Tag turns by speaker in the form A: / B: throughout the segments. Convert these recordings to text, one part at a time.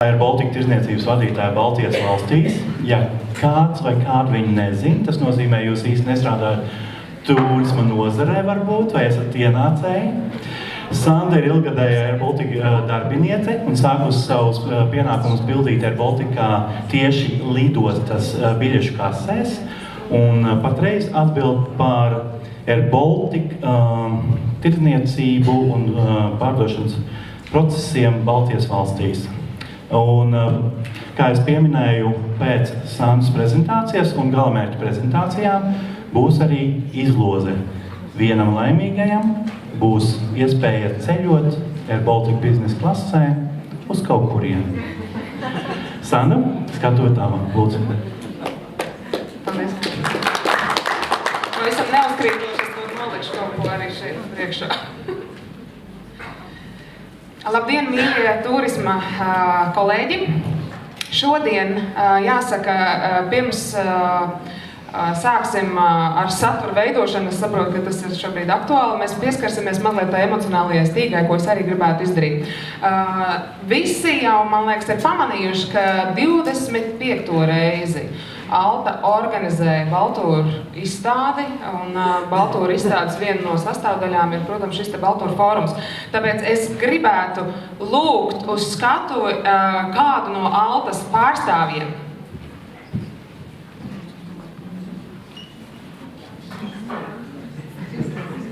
A: airBaltic tirdzniecības vadītāja Baltijas valstīs. Ja kāds vai kādu viņi nezin, tas nozīmē, jūs īsti nestrādājat turisma nozarē varbūt, vai esat ienācēji. Sanda ir ilgadēja airBaltic darbiniece un sākus savus pienākumus pildīt airBalticā tieši lidostas biļešu kasēs. Un patreiz atbild par airBaltic tirdzniecību un pārdošanas procesiem Baltijas valstīs. Un, kā es pieminēju, pēc Sandas prezentācijas un galamērķu prezentācijām būs arī izloze. Vienam laimīgajam būs iespēja ceļot airBaltic biznesa klasē uz kaut kurienu. Sanda, skatot tālāk, lūdzu.
B: Paldies. Pavisam neuzkrītoši, es būtu nolikšu kaut ko arī šeit priekšā. Labdien, mīļie turisma kolēģi! Šodien, jāsaka, pirms sāksim ar satura veidošanu, es saprotu, ka tas ir šobrīd aktuāli, mēs pieskarsimies mazliet tā emocionālajai stīgai, ko es arī gribētu izdarīt. Visi jau, man liekas, ir pamanījuši, ka 25. reizi Alta organizēja Baltūru izstādi, un Baltūru izstādes viena no sastāvdaļām ir, protams, šis te Baltūru fórums. Tāpēc es gribētu lūgt uz skatu kādu no Altas pārstāvjiem.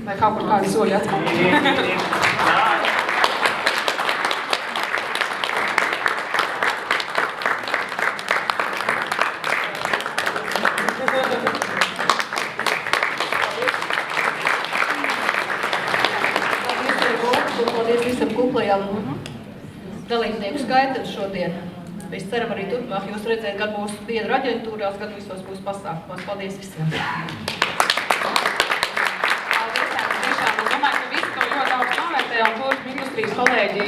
B: Vai kaut kur kādi soļi atskan?
C: Dalībnieku skaitam šodien. Mēs ceram arī turpmāk jūs redzēt gan mūsu biedru aģentūrās, gan visos mūsu pasākumos. Paldies visiem!
B: Paldies, tiešām. Es domāju, ka visi to ļoti augstu novērtē, un turisma industrijas kolēģi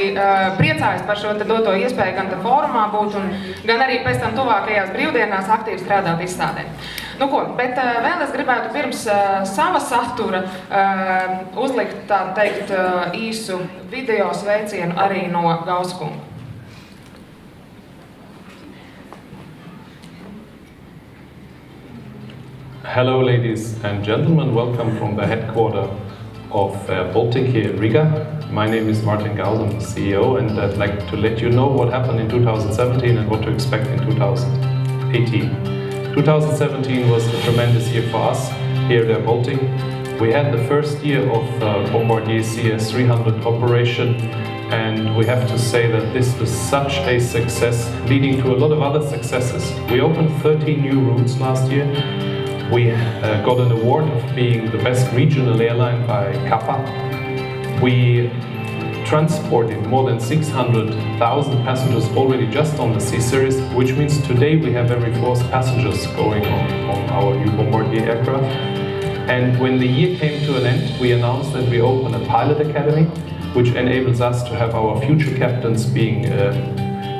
B: priecājas par šo doto iespēju gan fórumā būt, un gan arī pēc tam tuvākajās brīvdienās aktīvi strādāt izstādē. Nu ko, bet vēl es gribētu pirms sava satura uzlikt, tā teikt, īsu video sveicienu arī no Gauskunga.
D: Hello, ladies and gentlemen. Welcome from the headquarters of Baltic here in Riga. My name is Martin Gauss, I'm the CEO, and I'd like to let you know what happened in 2017 and what to expect in 2018. 2017 was a tremendous year for us here at airBaltic. We had the first year of Bombardier CS300 operation, and we have to say that this was such a success, leading to a lot of other successes. We opened 13 new routes last year. We got an award of being the best regional airline by Kappa. We transported more than 600,000 passengers already just on the C-Series, which means today we have every 4th passengers going on our new Bombardier aircraft. And when the year came to an end, we announced that we open a pilot academy, which enables us to have our future captains being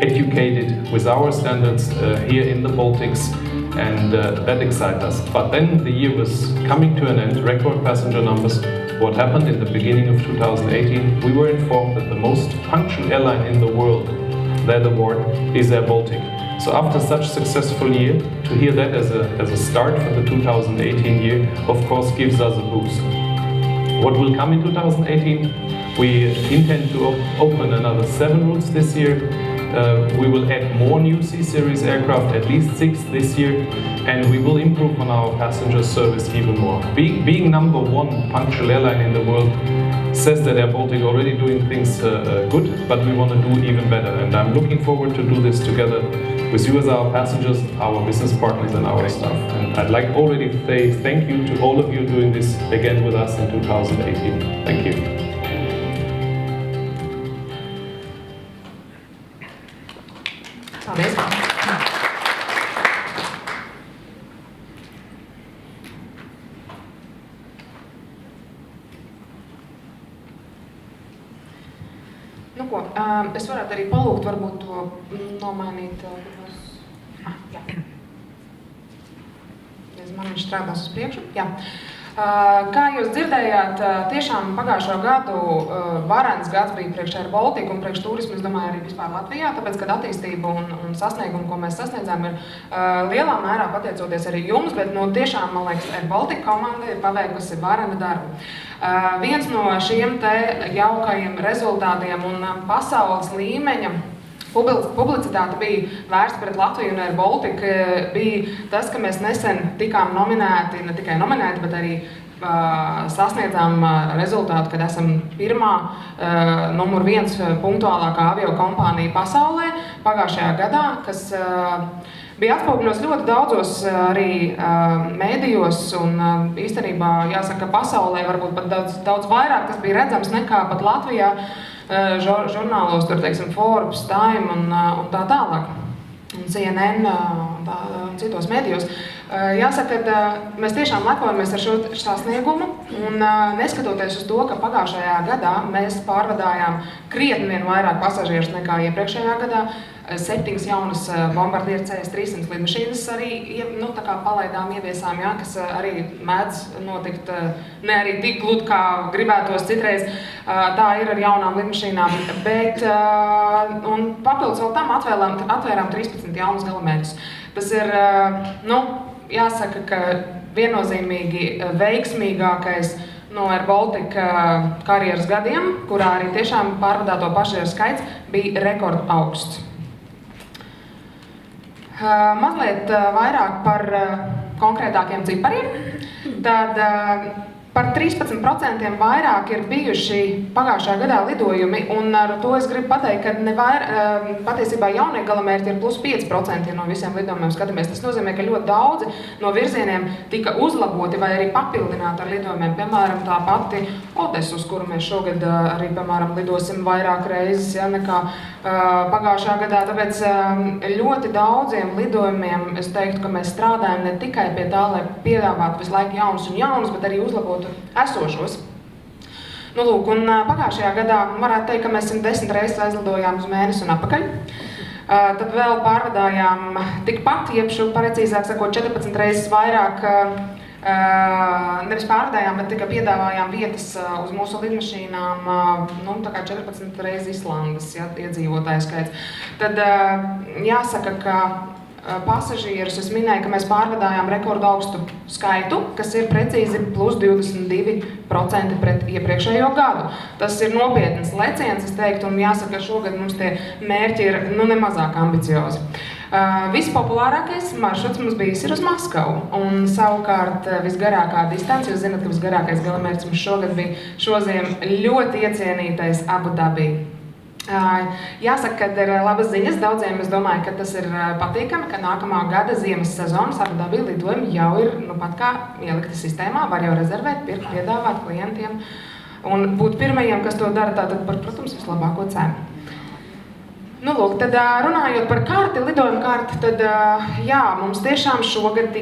D: educated with our standards here in the Baltics, and that excites us. But then the year was coming to an end, record passenger numbers. What happened in the beginning of 2018, we were informed that the most punctual airline in the world, that award, is airBaltic. So after such a successful year, to hear that as a start for the 2018 year, of course, gives us a boost. What will come in 2018? We intend to open another 7 routes this year. We will add more new C-Series aircraft, at least 6 this year, and we will improve on our passenger service even more. Being number 1 punctual airline in the world says that airBaltic already doing things good, but we want to do even better. And I'm looking forward to do this together with you as our passengers, our business partners and our staff. And I'd like already to say thank you to all of you doing this again with us in 2018. Thank you.
B: Nu ko, es varētu arī palūgt varbūt to nomainīt. Jā. Man viņš strādās uz priekšu. Jā. Kā jūs dzirdējāt, tiešām pagājušo gadu varens gads bija priekš airBaltic un priekš turismu, es domāju, arī vispār Latvijā, tāpēc, kad attīstība un sasniegumu, ko mēs sasniedzām, ir lielā mērā pateicoties arī jums, bet tiešām, man liekas, airBaltic komanda ir paveikusi varena darbu. Viens no šiem te jaukajiem rezultātiem un pasaules līmeņa publicitāte bija vērsta pret Latviju un airBaltic, bija tas, ka mēs nesen tikām nominēti, ne tikai nominēti, bet arī sasniedzām rezultātu, kad esam pirmā numur 1 punktuālākā avio kompānija pasaulē pagājušajā gadā, kas bija atspoguļos ļoti daudzos arī mēdījos un īstenībā jāsaka, pasaulē varbūt pat daudz vairāk, kas bija redzams nekā pat Latvijā. Žurnālos, tur, teiksim, Forbes, Time un tā tālāk, un CNN un citos mēdījos. Jāsaka, ka mēs tiešām lepojamies ar šo sasniegumu, un neskatoties uz to, ka pagājušajā gadā mēs pārvadājām krietni vien vairāk pasažierus nekā iepriekšējā gadā, 7 jaunas bombardieru CS-300 lidmašīnas arī tā kā palaidām, ieviesām, jā, kas arī mēdz notikt ne arī tik gludi, kā gribētos citreiz. Tā ir ar jaunām lidmašīnām, bet un papildus vēl tam atvērām 13 jaunus galamērķus. Tas ir, jāsaka, ka viennozīmīgi veiksmīgākais no airBaltic karjeras gadiem, kurā arī tiešām pārvadāto pasažieru skaits bija rekord augsts. Mazliet vairāk par konkrētākiem cipariem. Tad par 13% vairāk ir bijuši pagājušā gadā lidojumi, un ar to es gribu pateikt, ka patiesībā jaunie galamērķi ir plus 5% no visiem lidojumiem skatāmies. Tas nozīmē, ka ļoti daudzi no virzieniem tika uzlaboti vai arī papildināti ar lidojumiem. Piemēram, tā pati Odesu, uz kuru mēs šogad arī, piemēram, lidosim vairāk reizes, ja, nekā pagājušā gadā. Tāpēc ļoti daudziem lidojumiem es teiktu, ka mēs strādājam ne tikai pie tā, lai piedāvātu visu laiku jaunus un jaunus, bet arī uzlabotu esošos. Lūk, un pagājušajā gadā varētu teikt, ka mēs 110 reizes aizlidojām uz mēnesi un atpakaļ. Tad vēl pārvadājām tikpat, jeb precīzāk sakot, 14 reizes vairāk, nevis pārvadājām, bet tikai piedāvājām vietas uz mūsu lidmašīnām, tā kā 14 reizes Islandes, ja, iedzīvotāju skaits. Tad jāsaka, ka pasažierus es minēju, ka mēs pārvadājām rekordu augstu skaitu, kas ir precīzi plus 22% pret iepriekšējo gadu. Tas ir nopietnas leciens, es teiktu, un jāsaka, ka šogad mums tie mērķi ir nemazāk ambiciozi. Vispopulārākais maršruts mums bijis ir uz Maskavu, un savukārt visgarākā distance, jūs zināt, ka visgarākais galamērķis mums šogad bija šoziem ļoti iecienītais Abu Dabī. Jāsaka, ka ir labas ziņas daudziem, es domāju, ka tas ir patīkami, ka nākamā gada ziemas sezonas Abu Dabī lidojumi jau ir pat kā ielikti sistēmā, var jau rezervēt, pirkt, piedāvāt klientiem un būt pirmajiem, kas to dara, tātad par, protams, vislabāko cenu. Lūk, tad runājot par karti, lidojumu karti, tad jā, mums tiešām šogad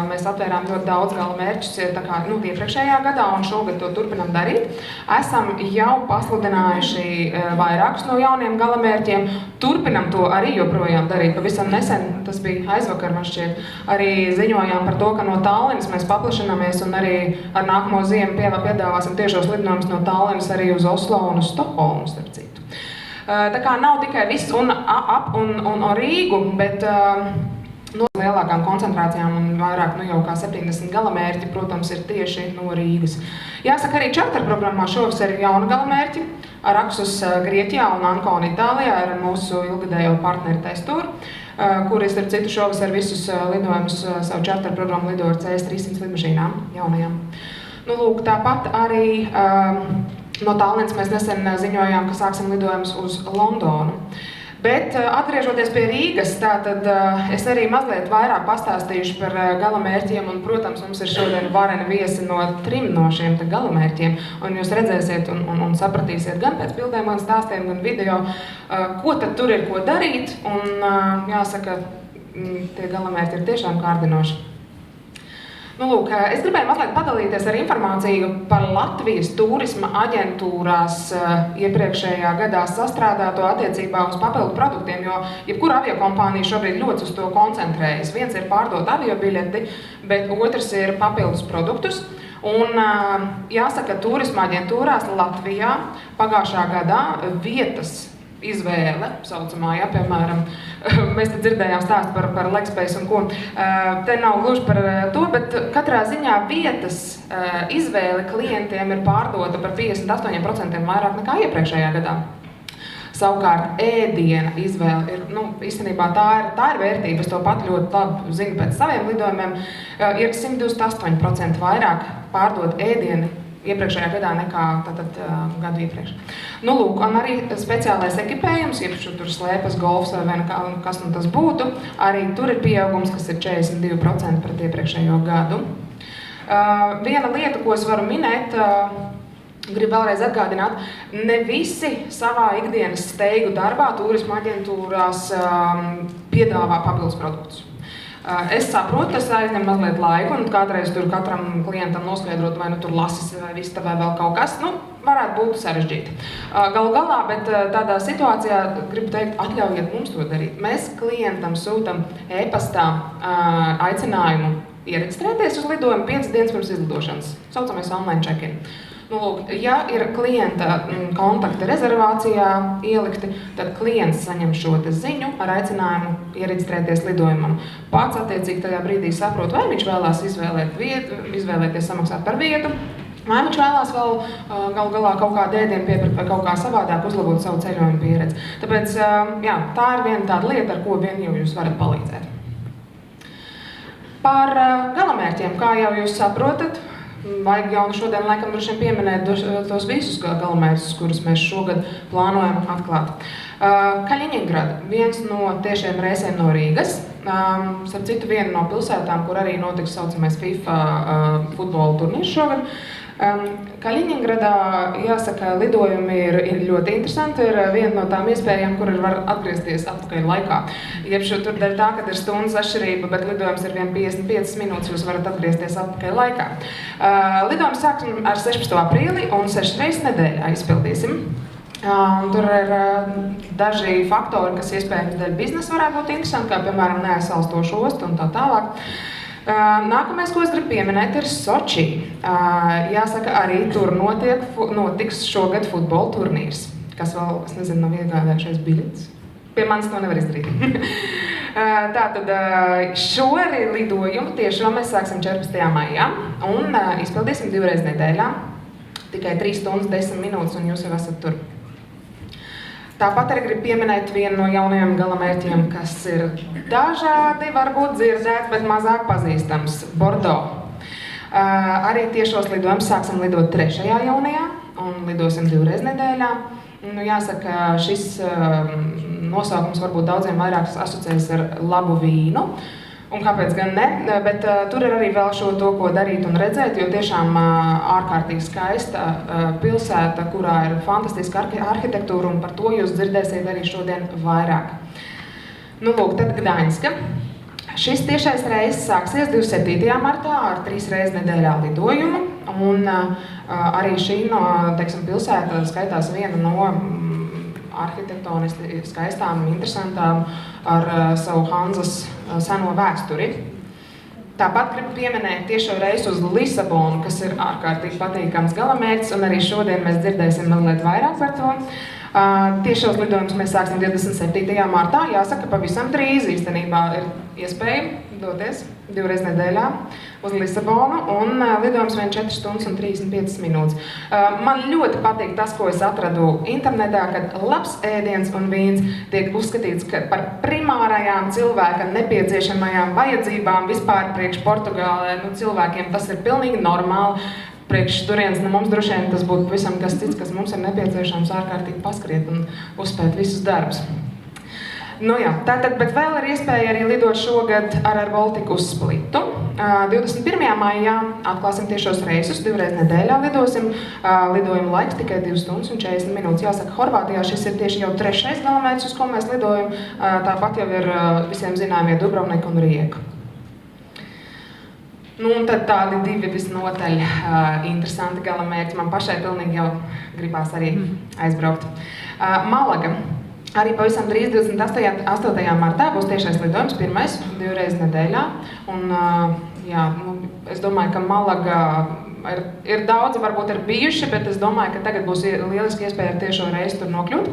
B: mēs atvērām ļoti daudz galamērķus, tā kā iepriekšējā gadā, un šogad to turpinam darīt. Esam jau pasludinājuši vairākus no jauniem galamērķiem, turpinam to arī joprojām darīt. Pavisam nesen, tas bija aizvakar, man šķiet, arī ziņojām par to, ka no Tallinas mēs paplašināmies un arī ar nākamo ziemu piedāvāsim tiešos lidojumus no Tallinas arī uz Oslo un uz Stokholmu, starp citu. Tā kā nav tikai viss un Rīgu, bet no lielākām koncentrācijām un vairāk jau kā 70 galamērķi, protams, ir tieši no Rīgas. Jāsaka, arī čarter programmā šovasar ir jauna galamērķi ar Aksus Grieķijā un Anconu Itālijā ar mūsu ilgadējo partneri Testur, kuri starp citu šovasar visus lidojumus savu čarter programmu lido ar CS-300 lidmašīnām jaunajām. Lūk, tāpat arī no Tallinas mēs nesen ziņojām, ka sāksim lidojumus uz Londonu. Bet atgriežoties pie Rīgas, tātad es arī mazliet vairāk pastāstīšu par galamērķiem, un, protams, mums ir šodien vareni viesi no 3 no šiem galamērķiem, un jūs redzēsiet un sapratīsiet gan pēc bildēm, gan stāstiem, gan video, ko tad tur ir ko darīt, un jāsaka, tie galamērķi ir tiešām kārdinoši. Nu, lūk, es gribēju mazliet padalīties ar informāciju par Latvijas turisma aģentūrās iepriekšējā gadā sastrādāto attiecībā uz papildu produktiem, jo jebkura aviokompānija šobrīd ļoti uz to koncentrējas. Viens ir pārdot aviobiļeti, bet otrs ir papildus produktus. Un jāsaka, turisma aģentūrās Latvijā pagājušā gadā vietas izvēle, saucamā, ja, piemēram, mēs te dzirdējām stāstu par legspace un ko. Te nav gluži par to, bet katrā ziņā vietas izvēle klientiem ir pārdota par 58% vairāk nekā iepriekšējā gadā. Savukārt ēdiena izvēle ir, īstenībā tā ir vērtība, es to pat ļoti labi zinu pēc saviem lidojumiem, ir 128% vairāk pārdot ēdienu iepriekšējā gadā nekā gadu iepriekš. Nu, lūk, un arī speciālais ekipējums, iepšu tur slēpas, golfs vai kas tas būtu, arī tur ir pieaugums, kas ir 42% pret iepriekšējo gadu. Viena lieta, ko es varu minēt, gribu vēlreiz atgādināt, ne visi savā ikdienas steigu darbā turisma aģentūrās piedāvā papildus produktus. Es saprotu, tas aizņem mazliet laiku, un kādreiz tur katram klientam noskaidrot, vai tur lasis vai vista vai vēl kaut kas, varētu būt sarežģīti. Galu galā, bet tādā situācijā, gribu teikt, atļaujiet mums to darīt. Mēs klientam sūtam e-pastā aicinājumu iereģistrēties uz lidojumu 5 dienas pirms izlidošanas, saucamies online check-in. Nu, lūk, ja ir klienta kontakti rezervācijā ielikti, tad klients saņem šo te ziņu ar aicinājumu iereģistrēties lidojumam. Pats attiecīgi tajā brīdī saprot, vai viņš vēlās izvēlēties samaksāt par vietu, vai viņš vēlās vēl galu galā kaut kādu ēdienu piepirkt vai kaut kā savādāk uzlabot savu ceļojumu pieredzi. Tāpēc, jā, tā ir viena tāda lieta, ar ko vien jau jūs varat palīdzēt. Par galamērķiem, kā jau jūs saprotat, vajag jau šodien laikam droši vien pieminēt tos visus galamērķus, kurus mēs šogad plānojam atklāt. Kaļiņingrada, viens no tiešiem reisiem no Rīgas, starp citu viena no pilsētām, kur arī notiks saucamais FIFA futbola turnīrs šogad. Kaļiņingradā, jāsaka, lidojumi ir ļoti interesanti, ir viena no tām iespējām, kur var atgriezties atpakaļ laikā. Iepšu tur dēļ tā, kad ir stundas atšķirība, bet lidojums ir 55 minūtes, jūs varat atgriezties atpakaļ laikā. Lidojums sāksim ar 16. aprīli un 6 reizes nedēļā izpildīsim. Tur ir daži faktori, kas iespējams dēļ biznesa varētu būt interesanti, kā piemēram neaizsalstošu ostu un tā tālāk. Nākamais, ko es gribu pieminēt, ir SOCHI. Jāsaka, arī tur notiks šogad futbola turnīrs, kas vēl, es nezinu, nav iegādājušies biļetes. Pie manis to nevar izdarīt. Tātad šo lidojumu tiešām mēs sāksim 14. maijā un izpildīsim 2 reizes nedēļā. Tikai 3 stundas 10 minūtes un jūs jau esat tur. Tāpat arī gribu pieminēt vienu no jaunajiem galamērķiem, kas ir dažādi, varbūt dzirdēts, bet mazāk pazīstams – Bordeaux. Arī tiešos lidojumus sāksim lidot 3. jūnijā un lidosim 2 reizes nedēļā. Jāsaka, šis nosaukums varbūt daudziem vairāk asociējas ar labu vīnu. Un kāpēc gan ne, bet tur ir arī vēl šo to, ko darīt un redzēt, jo tiešām ārkārtīgi skaista pilsēta, kurā ir fantastiska arhitektūra, un par to jūs dzirdēsiet arī šodien vairāk. Nu, lūk, tad Gdaņska. Šis tiešais reiss sāksies 27. martā ar 3 reizes nedēļā lidojumu, un arī šī pilsēta skaitās viena no arhitektoniski skaistām, interesantām ar savu Hanzas seno vēsturi. Tāpat gribu pieminēt tiešo reisu uz Lisabonu, kas ir ārkārtīgi patīkams galamērķis, un arī šodien mēs dzirdēsim mazliet vairāk par to. Tiešos lidojumus mēs sāksim 27. martā, jāsaka, pavisam drīz īstenībā ir iespēja doties 2 reizes nedēļā uz Lisabonu, un lidojums vien 4 stundas un 35 minūtes. Man ļoti patīk tas, ko es atradu internetā, kad labs ēdiens un vīns tiek uzskatīts par primārajām cilvēka nepieciešamajām vajadzībām vispār priekš Portugālē. Cilvēkiem tas ir pilnīgi normāli. Priekš turienes, mums droši vien tas būtu pavisam kas cits, kas mums ir nepieciešams ārkārtīgi paskriet un uzspēt visus darbus. Nu jā, tātad, bet vēl ir iespēja arī lidot šogad ar airBaltic uz Splitu. 21. maijā atklāsim tiešos reisus, 2 reizes nedēļā lidosim. Lidojuma laiks tikai 2 stundas un 40 minūtes. Jāsaka, Horvātijā šis ir tieši jau 3. galamērķis, uz ko mēs lidojam. Tāpat jau ir visiem zināmie Dubrovnika un Rijeka. Nu, un tad tādi divi visnotaļ interesanti galamērķi. Man pašai pilnīgi jau gribās arī aizbraukt. Malaga. Arī pavisam drīz 28. martā būs tiešais lidojums, pirmais, 2 reizes nedēļā. Un, jā, nu, es domāju, ka Malaga ir daudzi, varbūt ir bijuši, bet es domāju, ka tagad būs lieliski iespēja ar tiešo reizi tur nokļūt.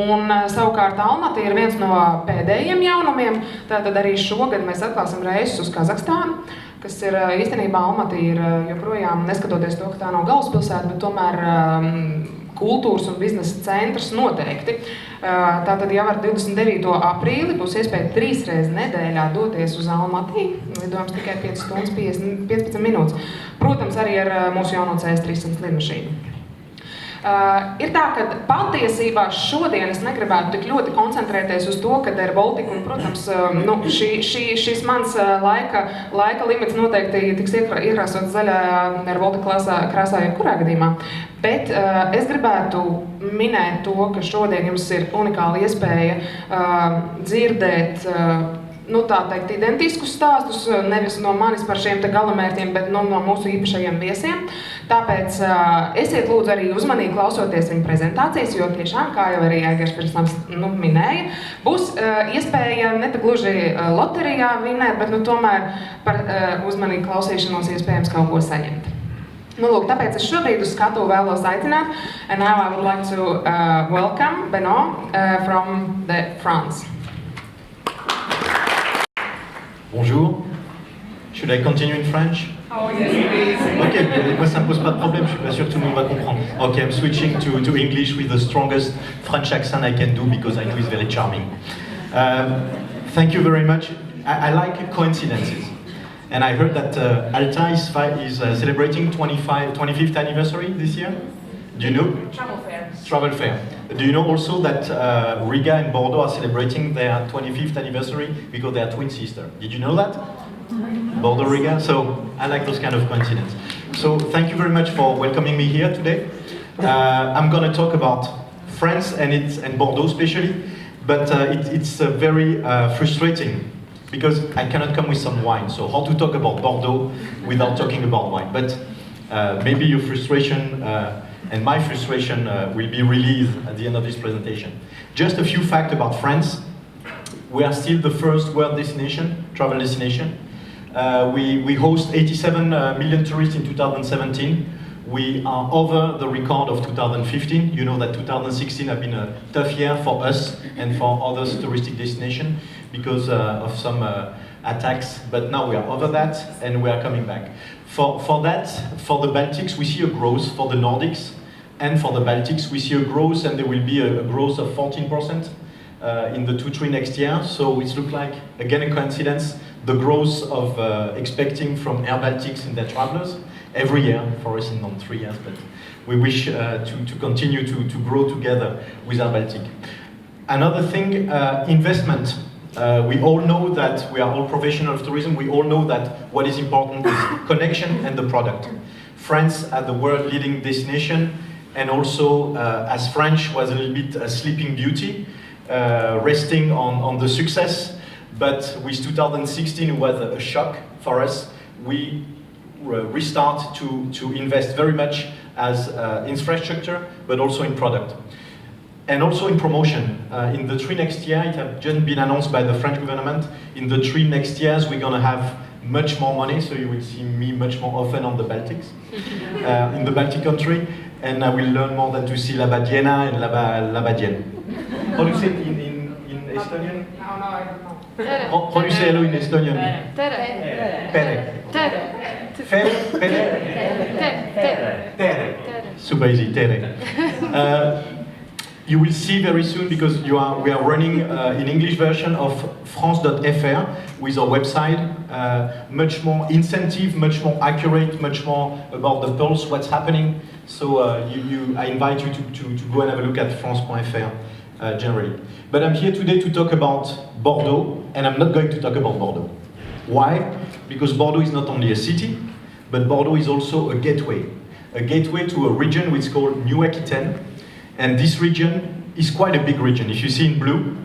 B: Un savukārt Almati ir viens no pēdējiem jaunumiem, tātad arī šogad mēs atklāsim reisus uz Kazahstānu, kas ir īstenībā Almati ir joprojām, neskatoties to, ka tā nav galvaspilsēta, bet tomēr kultūras un biznesa centrs noteikti. Tātad jau ar 29. aprīli būs iespēja 3 reizes nedēļā doties uz Almatī. Lidojums tikai 5 stundas 15 minūtes. Protams, arī ar mūsu jauno CS300 lidmašīnu. Ir tā, ka patiesībā šodien es negribētu tik ļoti koncentrēties uz to, ka airBaltic, un, protams, nu, šis mans laika limits noteikti tiks iekrāsots zaļā airBaltic krāsā jebkurā gadījumā. Bet es gribētu minēt to, ka šodien jums ir unikāla iespēja dzirdēt nu, tā teikt, identiskus stāstus, nevis no manis par šiem te galamērķiem, bet no mūsu īpašajiem viesiem. Tāpēc esiet lūdzu arī uzmanīgi klausoties viņa prezentācijas, jo tiešām, kā jau arī Aigars pirms tam minēja, būs iespēja ne tā gluži loterijā vinēt, bet nu, tomēr par uzmanīgu klausīšanos iespējams kaut ko saņemt. Nu, lūk, tāpēc es šobrīd uz skatu vēlos aicināt, and now I would like to welcome Benuā from France.
E: Bonjour, should I continue in French?
B: Oh yes, please.
E: Ok, moi ça me pose pas de problème, je suis pas sûr que tout le monde va comprendre. Ok, I'm switching to English with the strongest French accent I can do because I know it's very charming. Thank you very much. I like coincidences. And I heard that Alta is celebrating 25th anniversary this year. Do you know?
B: Travel fair.
E: Travel fair. Do you know also that Riga and Bordeaux are celebrating their 25th anniversary because they are twin sisters? Did you know that? Bordeaux, Riga. So I like those kind of coincidences. So thank you very much for welcoming me here today. I'm going to talk about France and Bordeaux especially, but it's very frustrating because I cannot come with some wine. So how to talk about Bordeaux without talking about wine? But maybe your frustration and my frustration will be released at the end of this presentation. Just a few facts about France. We are still the first world destination, travel destination. We host 87 million tourists in 2017. We are over the record of 2015. You know that 2016 has been a tough year for us and for other touristic destinations because of some attacks, but now we are over that and we are coming back. For the Baltics, we see a growth. For the Nordics and for the Baltics, we see a growth, and there will be a growth of 14% in the 2-3 next year. So it looks like, again, a coincidence, the growth of expecting from airBaltics and their travelers every year, for us in 3 years, but we wish to continue to grow together with airBaltic. Another thing, investment. We all know that we are all professionals of tourism. We all know that what is important is connection and the product. France as the world leading destination, and also as French was a little bit a sleeping beauty, resting on the success. But with 2016 it was a shock for us. We restart to invest very much as infrastructure, but also in product. And also in promotion. In the 3 next year, it has just been announced by the French government, in the 3 next years we're going to have much more money, so you will see me much more often on the Baltics, in the Baltic country, and I will learn more than to see la badiena and la badienne. How do you say it in Estonian?
B: No, I don't know.
E: How do you say hello in Estonian?
C: Tere.
E: Pere.
C: Tere.
E: Pere? Tere. Super easy, tere. You will see very soon, because we are running an English version of France.fr with our website, much more incentive, much more accurate, much more about the pulse, what's happening. So I invite you to go and have a look at France.fr generally. But I'm here today to talk about Bordeaux, and I'm not going to talk about Bordeaux. Why? Because Bordeaux is not only a city, but Bordeaux is also a gateway to a region which is called New Aquitaine. And this region is quite a big region. If you see in blue,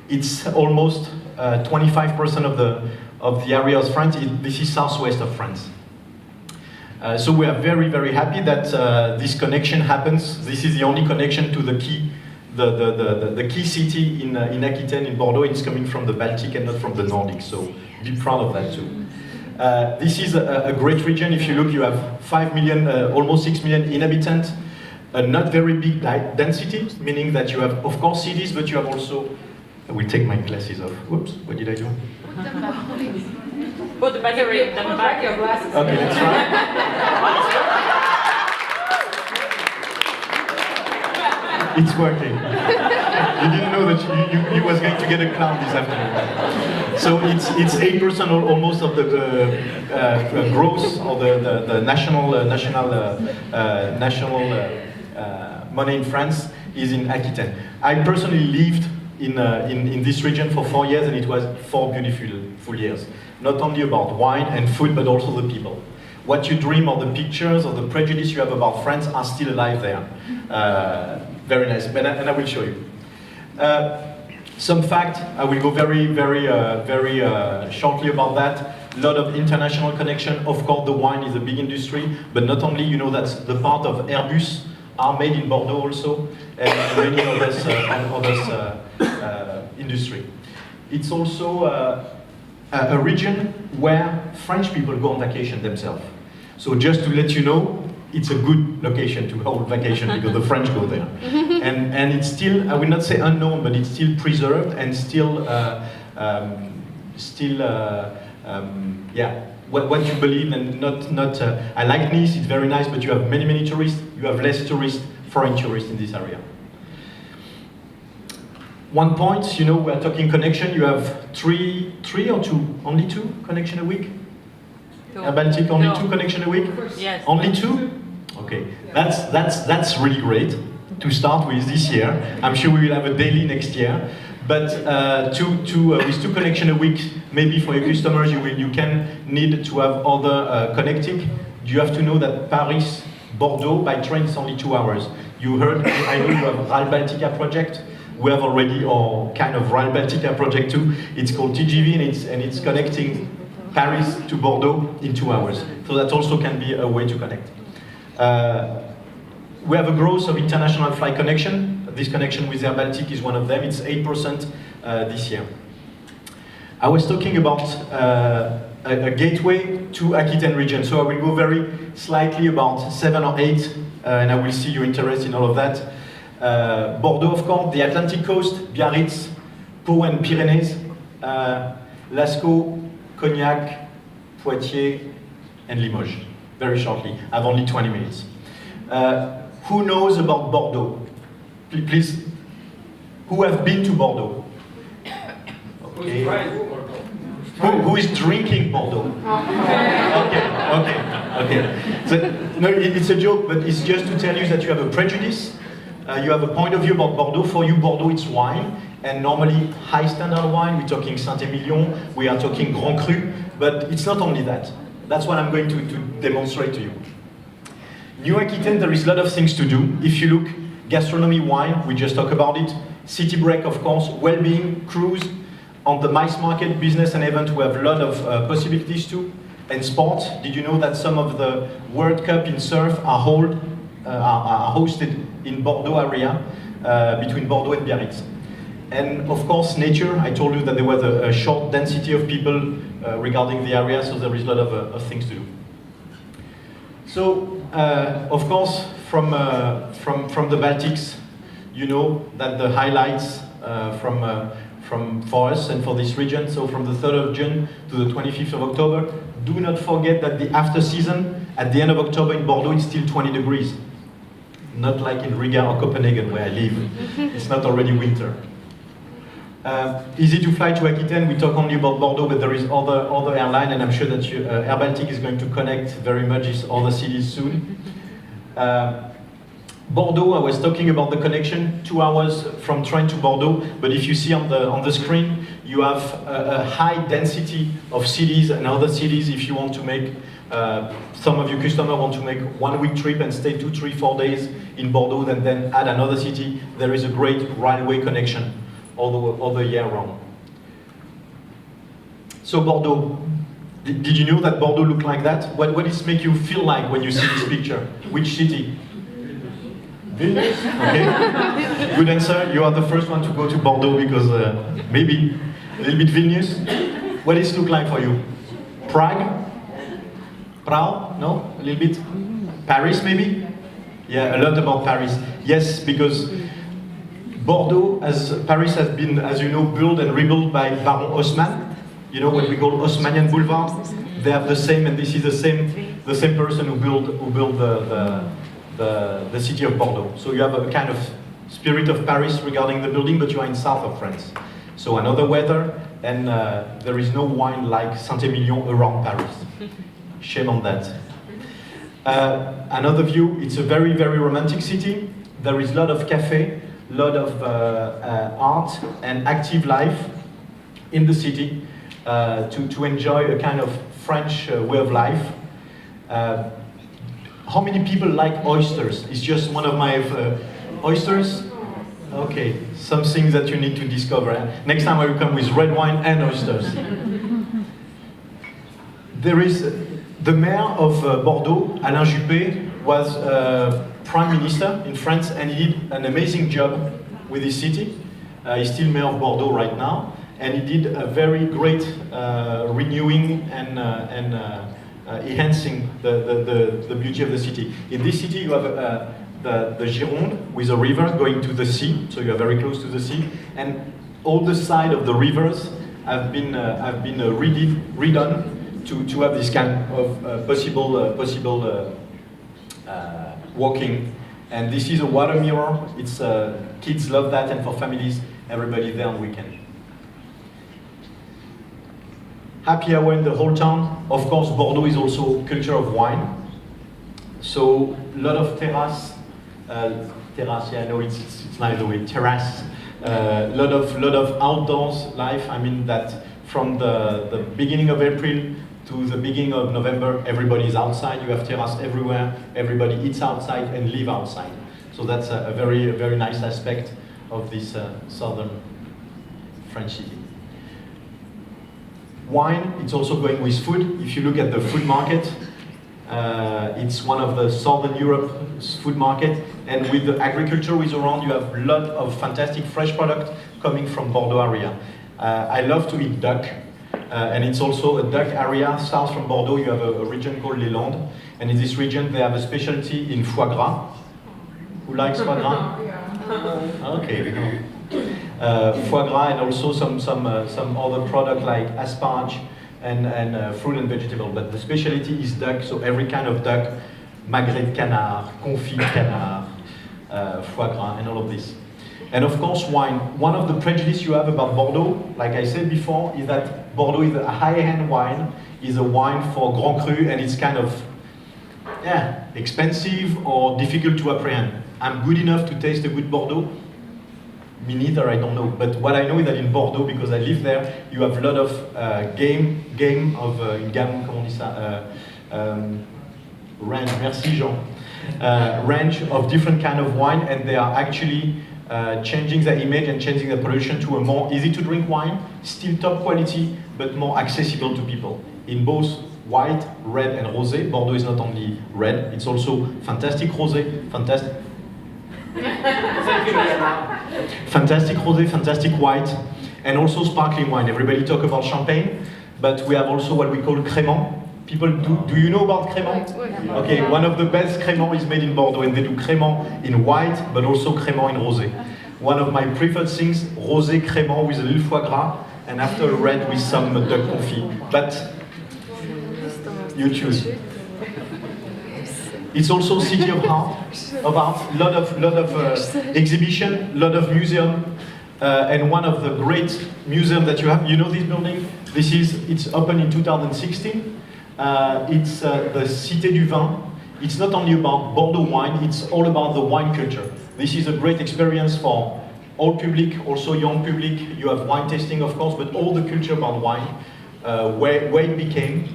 E: it's almost 25% of the area of France. This is southwest of France. So we are very, very happy that this connection happens. This is the only connection to the key city in Aquitaine, in Bordeaux. It's coming from the Baltic and not from the Nordics, so be proud of that too. This is a great region. If you look, you have 5 million, almost 6 million inhabitants, a not very big density, meaning that you have, of course, cities, but you have also, I will take my glasses off. Whoops, what did I do?
C: Put the battery in the back. Your glasses.
E: Okay, that's right. It's working. You didn't know that you was going to get a clown this afternoon. So it's 8% almost of the growth or the national money in France is in Aquitaine. I personally lived in this region for 4 years, and it was 4 beautiful years. Not only about wine and food, but also the people. What you dream or the pictures or the prejudice you have about France are still alive there. Very nice, and I will show you. Some fact, I will go very shortly about that. A lot of international connection. Of course, the wine is a big industry, but not only, you know, that's the part of Airbus are made in Bordeaux also, and many others industry. It's also a region where French people go on vacation themselves. So just to let you know, it's a good location to hold vacation because the French go there. And it's still, I will not say unknown, but it's still preserved and still, what you believe and not. I like Nice, it's very nice, but you have many tourists. You have less tourists, foreign tourists in this area. One point, you know, we are talking connection. You have three or two, only 2 connection a week. airBaltic only 2 connection a week.
C: Yes.
E: Only 2. Okay, that's really great to start with this year. I'm sure we will have a daily next year. But with 2 connection a week, maybe for your customers, you can need to have other connecting. You have to know that Paris, Bordeaux by train is only 2 hours. You heard, I know you have airBaltic project. We have already our kind of airBaltic project too. It's called TGV and it's connecting Paris to Bordeaux in 2 hours. So that also can be a way to connect. We have a growth of international flight connection. This connection with airBaltic is one of them. It's 8% this year. I was talking about a gateway to Aquitaine region. So I will go very slightly about 7 or 8, and I will see your interest in all of that. Bordeaux, of course, the Atlantic coast, Biarritz, Pau and Pyrenees, Lascaux, Cognac, Poitiers, and Limoges. Very shortly. I have only 20 minutes. Who knows about Bordeaux? Please, who have been to Bordeaux? Okay. Who is drinking Bordeaux? Okay. So, no, it's a joke, but it's just to tell you that you have a prejudice. You have a point of view about Bordeaux. For you, Bordeaux, it's wine, and normally high standard wine. We're talking Saint-Émilion, we are talking Grand Cru, but it's not only that. That's what I'm going to demonstrate to you. New Aquitaine, there is a lot of things to do. If you look, gastronomy, wine, we just talked about it. City break, of course, well-being, cruise. On the mice market, business and event, we have a lot of possibilities too. And sports, did you know that some of the World Cup in surf are hosted in Bordeaux area, between Bordeaux and Biarritz. And of course, nature, I told you that there was a short density of people regarding the area, so there is a lot of things to do. So, of course, from the Baltics, you know that the highlights for us and for this region, so from the 3rd of June to the 25th of October, do not forget that the after season, at the end of October in Bordeaux, it's still 20 degrees. Not like in Riga or Copenhagen where I live. It's not already winter. Easy to fly to Aquitaine. We talk only about Bordeaux, but there is other airline, and I'm sure that airBaltic is going to connect very much with other cities soon. Bordeaux, I was talking about the connection, 2 hours from train to Bordeaux, but if you see on the screen, you have a high density of cities and other cities. If you want to make, some of your customers want to make 1 week trip and stay 2, 3, 4 days in Bordeaux and then add another city, there is a great railway connection all the year round. So Bordeaux, Did you know that Bordeaux looked like that? What does it make you feel like when you see this picture? Which city? Vilnius? Okay. Good answer. You are the first one to go to Bordeaux because maybe a little bit Vilnius. What does it look like for you? Prague? Prague? No? A little bit? Paris maybe? Yeah, a lot about Paris. Yes, because Bordeaux, Paris has been, as you know, built and rebuilt by Baron Haussmann. You know what we call Haussmannian Boulevard? They have the same, and this is the same person who built the city of Bordeaux. So you have a kind of spirit of Paris regarding the building, but you are in south of France. So another weather, and there is no wine like Saint-Émilion around Paris. Shame on that. Another view, it's a very, very romantic city. There is a lot of cafe, a lot of art and active life in the city to enjoy a kind of French way of life. How many people like oysters? It's just one of my oysters. Okay, something that you need to discover. Next time I will come with red wine and oysters. There is the mayor of Bordeaux, Alain Juppé, was prime minister in France, and he did an amazing job with his city. He's still mayor of Bordeaux right now, and he did a very great renewing and enhancing the beauty of the city. In this city, you have the Gironde with a river going to the sea, so you are very close to the sea, and all the side of the rivers have been redone to have this kind of possible walking. And this is a water mirror. It's kids love that, and for families, everybody there on weekend. Happy hour in the whole town. Of course, Bordeaux is also culture of wine. So a lot of terrace. Terrace, yeah, I know it's nice the way terrace. Lot of outdoors life. I mean that from the beginning of April to the beginning of November, everybody is outside. You have terrace everywhere. Everybody eats outside and live outside. So that's a very nice aspect of this southern French city. Wine, it's also going with food. If you look at the food market, it's one of the Southern Europe's food market. And with the agriculture with around, you have a lot of fantastic fresh product coming from Bordeaux area. I love to eat duck. And it's also a duck area. South from Bordeaux, you have a region called Les Landes. And in this region, they have a specialty in foie gras. Who likes foie gras? Okay. Foie gras and also some other product like asparage and fruit and vegetable. But the specialty is duck, so every kind of duck, magret de canard, confit de canard, foie gras, and all of this. And of course, wine. One of the prejudices you have about Bordeaux, like I said before, is that Bordeaux is a high-end wine, is a wine for Grand Cru, and it's kind of expensive or difficult to apprehend. I'm good enough to taste a good Bordeaux? Me neither, I don't know. But what I know is that in Bordeaux, because I live there, you have a lot of game of gamme, comment on dit ça? Range, merci Jean. Range of different kind of wine, and they are actually changing the image and changing the production to a more easy to drink wine, still top quality, but more accessible to people. In both white, red, and rosé. Bordeaux is not only red, it's also fantastic rosé, fantastic rosé, fantastic white, and also sparkling wine. Everybody talk about champagne, but we have also what we call crémant. People, do you know about crémant? Okay, one of the best crémant is made in Bordeaux, and they do crémant in white, but also crémant in rosé. One of my preferred things, rosé crémant with a little foie gras, and after red with some duck confit. But you choose. It's also city of art, lot of exhibition, lot of museum, and one of the great museum that you have. You know this building? It's opened in 2016. It's the Cité du Vin. It's not only about Bordeaux wine, it's all about the wine culture. This is a great experience for all public, also young public. You have wine tasting, of course, but all the culture about wine, where it became,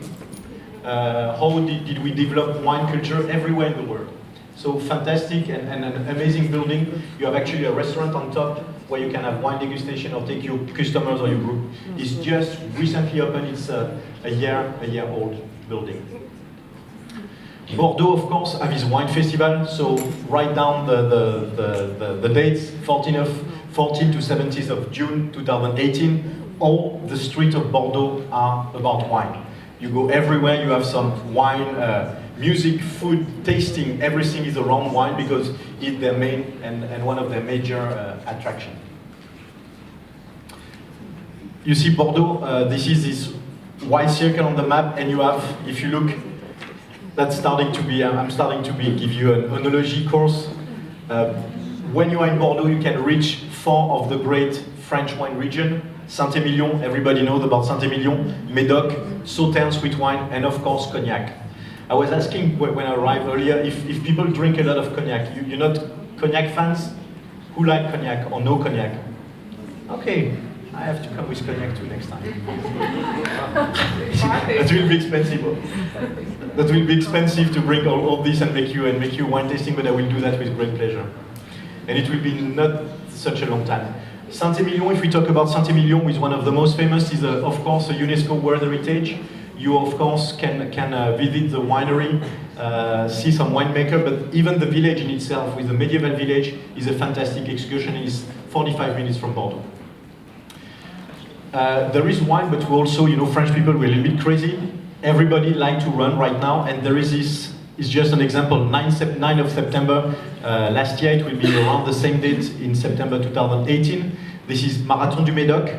E: how did we develop wine culture everywhere in the world. So fantastic and an amazing building. You have actually a restaurant on top where you can have wine degustation or take your customers or your group. It's just recently opened. It's a year old building. Bordeaux, of course, have his wine festival. So write down the dates: 14 to 17th of June 2018. All the streets of Bordeaux are about wine. You go everywhere. You have some wine. Music, food, tasting, everything is around wine because it's their main and one of their major attractions. You see Bordeaux, this is this white circle on the map, and you have, if you look, that's starting to be, I'm starting to give you an oenology course. When you are in Bordeaux, you can reach 4 of the great French wine region. Saint-Émilion, everybody knows about Saint-Émilion, Médoc, Sauternes sweet wine, and of course Cognac. I was asking when I arrived earlier if people drink a lot of cognac. You're not cognac fans? Who like cognac or no cognac? Okay, I have to come with cognac too next time. That will be expensive. That will be expensive to bring all this and make you wine tasting, but I will do that with great pleasure. And it will be not such a long time. Saint-Émilion, if we talk about Saint-Émilion, is one of the most famous, is of course a UNESCO World Heritage. You of course can visit the winery, see some winemaker, but even the village in itself, with the medieval village, is a fantastic excursion. It's 45 minutes from Bordeaux. There is wine, but we also, French people, we're a little bit crazy. Everybody like to run right now, and there is this, it's just an example, 9 of September last year, it will be around the same date in September 2018. This is Marathon du Médoc,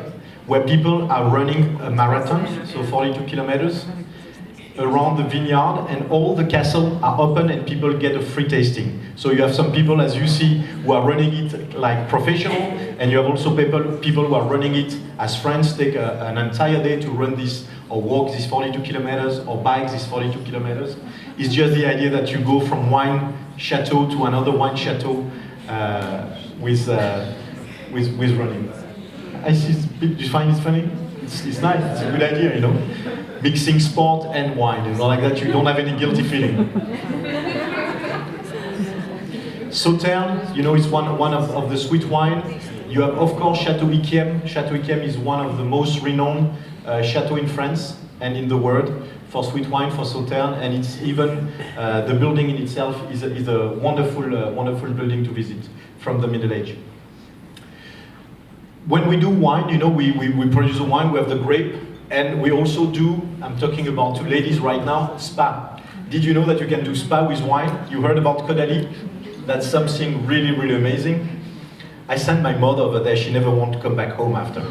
E: where people are running a marathon, so 42 kilometers, around the vineyard, and all the castles are open and people get a free tasting. So you have some people, as you see, who are running it like professional, and you have also people who are running it as friends, take an entire day to run this, or walk these 42 kilometers, or bike these 42 kilometers. It's just the idea that you go from one chateau to another wine chateau with running. I see. Do you find it funny? It's nice. It's a good idea, mixing sport and wine. Like that, you don't have any guilty feeling. Sauternes, is one of the sweet wine. You have, of course, Chateau Yquem. Chateau Yquem is one of the most renowned chateaux in France and in the world for sweet wine, for Sauternes, and it's even the building in itself is a wonderful building to visit from the Middle Age. When we do wine, we produce a wine, we have the grape, and we also do, I'm talking about 2 ladies right now, spa. Did you know that you can do spa with wine? You heard about Caudalie? That's something really, really amazing. I sent my mother over there, she never wanted to come back home after.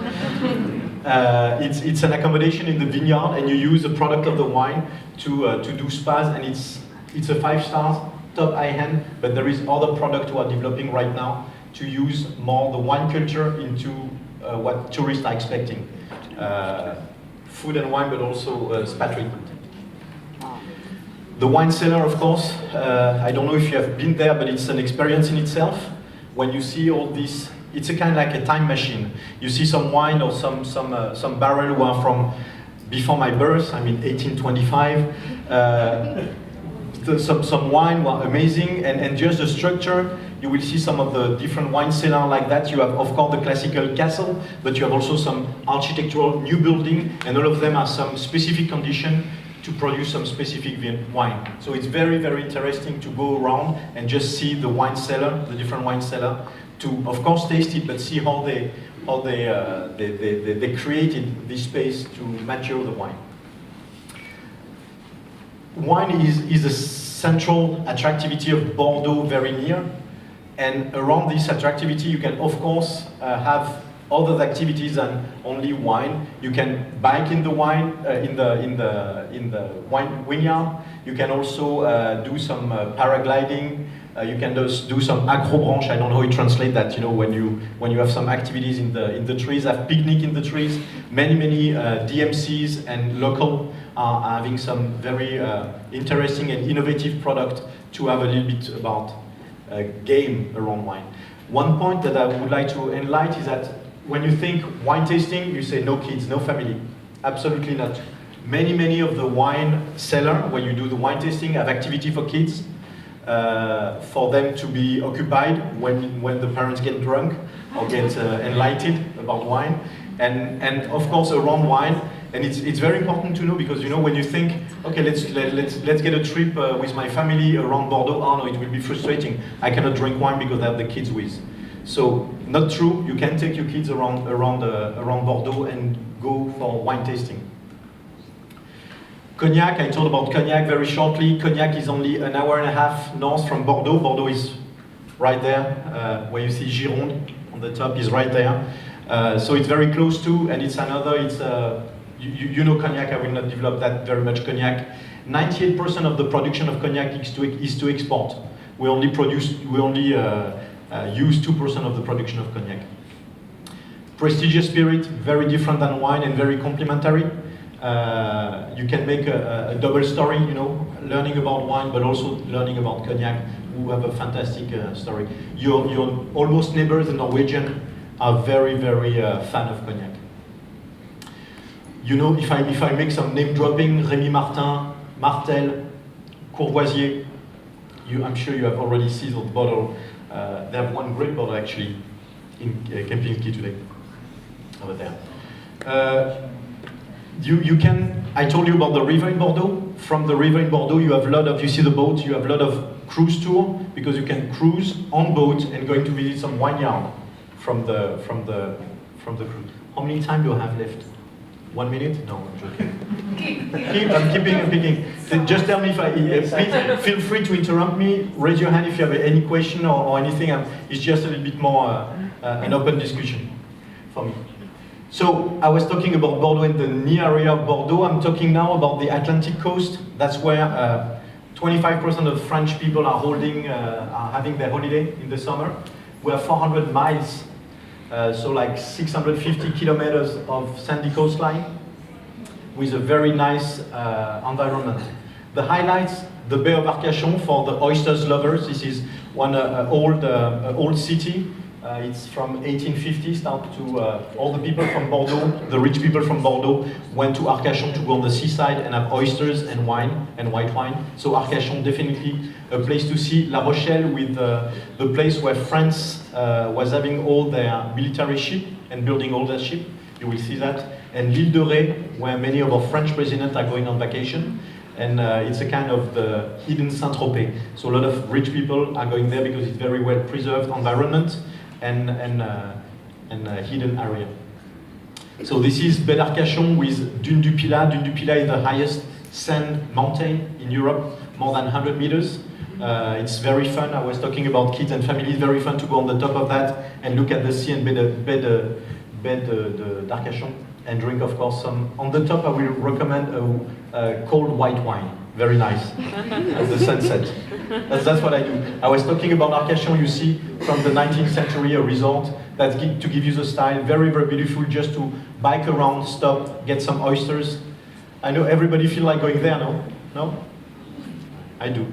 E: It's an accommodation in the vineyard, and you use the product of the wine to do spas, and it's a 5-star, top high-end, but there is other products who are developing right now to use more the wine culture into what tourists are expecting. Food and wine, but also spa treatment. The wine cellar, of course, I don't know if you have been there, but it's an experience in itself. When you see all this, it's a kind of like a time machine. You see some wine or some barrel who are from before my birth, I mean 1825. Some wine were amazing, and just the structure, you will see some of the different wine cellars like that. You have, of course, the classical castle, but you have also some architectural new building, and all of them are some specific condition to produce some specific wine. So it's very, very interesting to go around and just see the wine cellar, the different wine cellar, to, of course, taste it, but see how they created this space to mature the wine. Wine is a central attractivity of Bordeaux, very near, and around this attractivity you can of course have other activities than only wine. You can bike in the wine in the wine vineyard. You can also do some paragliding. You can do some acrobranche. I don't know how you translate that. When you have some activities in the trees, have picnic in the trees. Many DMCs and local are having some very interesting and innovative product to have a little bit about game around wine. One point that I would like to enlighten is that when you think wine tasting, you say no kids, no family. Absolutely not. Many of the wine cellar, when you do the wine tasting, have activity for kids. for them to be occupied when the parents get drunk or get enlightened about wine. And of course around wine, and it's very important to know, because you know, when you think, okay, let's get a trip with my family around Bordeaux, oh no, it will be frustrating. I cannot drink wine because I have the kids with. So not true. You can take your kids around Bordeaux and go for wine tasting. Cognac, I told about Cognac very shortly. Cognac is only an hour and a half north from Bordeaux. Bordeaux is right there, where you see Gironde on the top is right there. So it's very close to, and it's another, you know Cognac, I will not develop that very much. Cognac, 98% of the production of Cognac is to export. We only use 2% of the production of Cognac. Prestigious spirit, very different than wine and very complementary. You can make a double story, you know, learning about wine but also learning about Cognac, who have a fantastic story. Your almost neighbors, the Norwegian, are very, very fan of Cognac. You know, if I make some name dropping, Rémy Martin, Martel, Courvoisier, I'm sure you have already seen the bottle. They have one great bottle actually in Kempinski today, over there. I told you about the river in Bordeaux. From the river in Bordeaux, you have a lot of, you see the boat, you have a lot of cruise tour, because you can cruise on boat and going to visit some vineyard from the cruise. How many time do you have left? 1 minute? No, I'm joking. I'm keeping. Just tell me please feel free to interrupt me. Raise your hand if you have any question or anything. It's just a little bit more an open discussion for me. So I was talking about Bordeaux and the near area of Bordeaux. I'm talking now about the Atlantic coast. That's where 25% of French people are having their holiday in the summer. We have 400 miles. So like 650 kilometers of sandy coastline with a very nice environment. The highlights, the Bay of Arcachon for the oysters lovers. This is one old city. It's from 1850, start to all the people from Bordeaux, the rich people from Bordeaux went to Arcachon to go on the seaside and have oysters and wine and white wine. So Arcachon, definitely a place to see. La Rochelle, with the place where France was having all their military ship and building all their ship. You will see that. And l'Île de Ré, where many of our French presidents are going on vacation. And it's a kind of the hidden Saint-Tropez. So a lot of rich people are going there because it's very well preserved environment and hidden area. So this is Baie d'Arcachon with Dune du Pilat. Dune du Pilat is the highest sand mountain in Europe, more than 100 meters. It's very fun. I was talking about kids and families. Very fun to go on the top of that and look at the sea and Baie d'Arcachon and drink, of course, some. On the top, I will recommend a cold white wine. Very nice at the sunset. That's what I do. I was talking about Arcachon. You see from the 19th century a resort that's to give you the style. Very, very beautiful. Just to bike around, stop, get some oysters. I know everybody feel like going there. No? No? I do.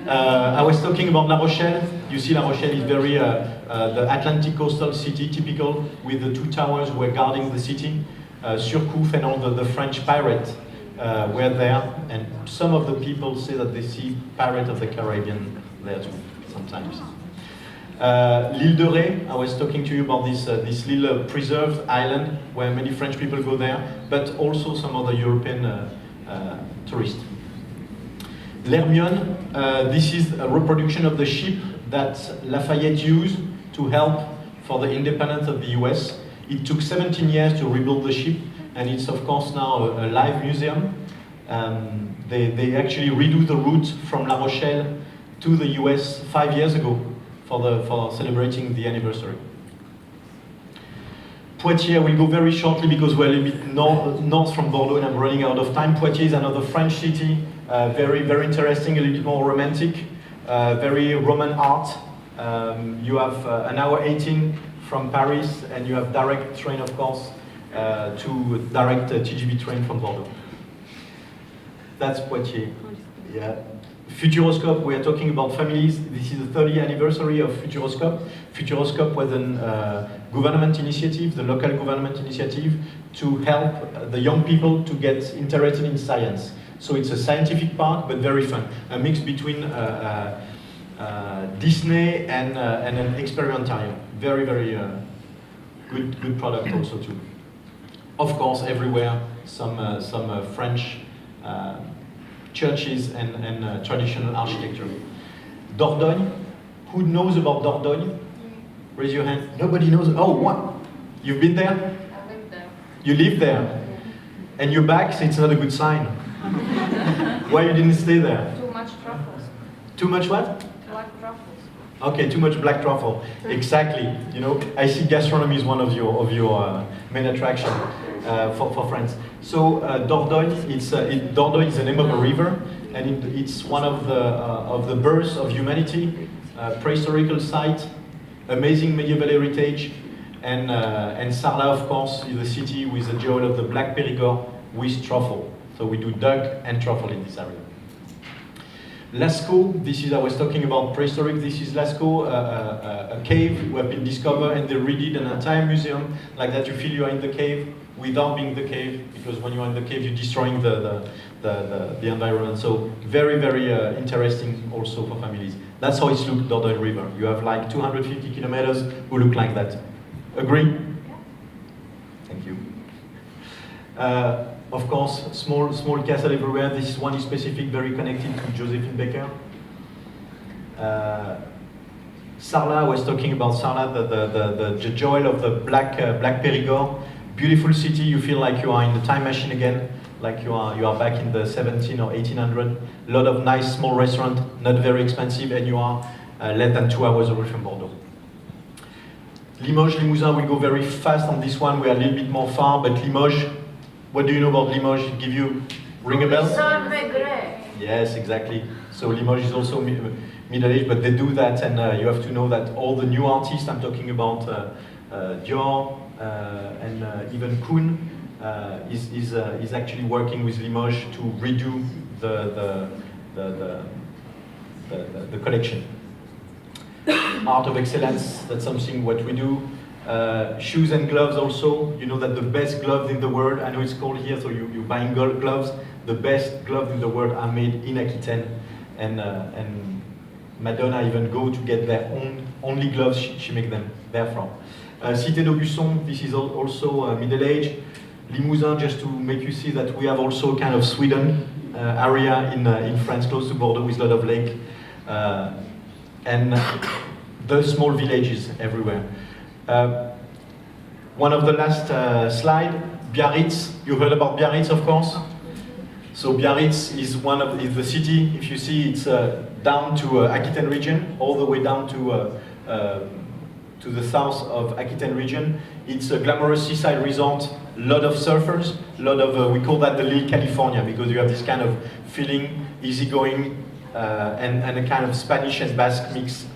E: I was talking about La Rochelle. You see La Rochelle is very the Atlantic coastal city, typical, with the two towers were guarding the city. Surcouf and all the French pirates were there, and some of the people say that they see Pirates of the Caribbean there too, sometimes. L'Île de Ré, I was talking to you about this little preserved island where many French people go there, but also some other European tourists. L'Hermione, this is a reproduction of the ship that Lafayette used to help for the independence of the US. It took 17 years to rebuild the ship, and it's of course now a live museum. They actually redo the route from La Rochelle to the US 5 years ago for celebrating the anniversary. Poitiers, we'll go very shortly because we're a little bit north from Bordeaux and I'm running out of time. Poitiers is another French city, very, very interesting, a little bit more romantic, very Roman art. You have an hour 18 from Paris, and you have direct train, of course, to direct TGV train from Bordeaux. That's Poitiers. Yeah. Futuroscope, we are talking about families. This is the 30th anniversary of Futuroscope. Futuroscope was a government initiative, the local government initiative, to help the young people to get interested in science. So it's a scientific part, but very fun. A mix between Disney and an experimentarium. Very, very good product also too. Of course, everywhere some French churches and traditional architecture. Dordogne. Who knows about Dordogne? Raise your hand. Nobody knows. Oh, what? You've been there?
F: I live there.
E: You live there? And you're back, so it's not a good sign. Why you didn't stay there?
F: Too much truffles.
E: Too much what?
F: Black truffles.
E: Okay, too much black truffle. Exactly. You know, I see gastronomy is one of your main attraction for France. So Dordogne, Dordogne is the name of a river, and it's one of the births of humanity, prehistorical site, amazing medieval heritage, and Sarlat, of course, is the city with the jewel of the Black Périgord with truffle. So we do duck and truffle in this area. Lascaux, this is, I was talking about prehistoric, this is Lascaux, a cave who have been discovered, and they redid an entire museum like that. You feel you are in the cave without being the cave, because when you are in the cave, you're destroying the environment. So very, very interesting also for families. That's how it's looked, Dordogne River. You have like 250 kilometers who look like that. Agree? Thank you. Of course, small castle everywhere. This one is specific, very connected to Josephine Baker. Sarlat, I was talking about Sarlat, the jewel of the Black Périgord. Beautiful city. You feel like you are in the time machine again, like you are back in the 17 or 1800. A lot of nice small restaurants, not very expensive, and you are less than 2 hours away from Bordeaux. Limoges, Limousin, we go very fast on this one. We are a little bit more far, but Limoges, what do you know about Limoges? Give you, ring a bell? Yes, exactly. So Limoges is also middle-aged, but they do that, and you have to know that all the new artists, I'm talking about Dior and even Kuhn, is actually working with Limoges to redo the collection. Art of excellence, that's something what we do. Shoes and gloves also. You know that the best gloves in the world, I know it's cold here, so you're buying gloves. The best gloves in the world are made in Aquitaine, and Madonna even go to get their only gloves she make them there from. Cité d'Aubusson, this is also middle age. Limousin, just to make you see that we have also kind of Sweden area in France, close to Bordeaux, with a lot of lake, and the small villages everywhere. One of the last slide, Biarritz. You heard about Biarritz, of course. So Biarritz is the city. If you see, it's down to Aquitaine region, all the way down to the south of Aquitaine region. It's a glamorous seaside resort. A lot of surfers. A lot of we call that the Little California, because you have this kind of feeling, easygoing, and a kind of Spanish and Basque mix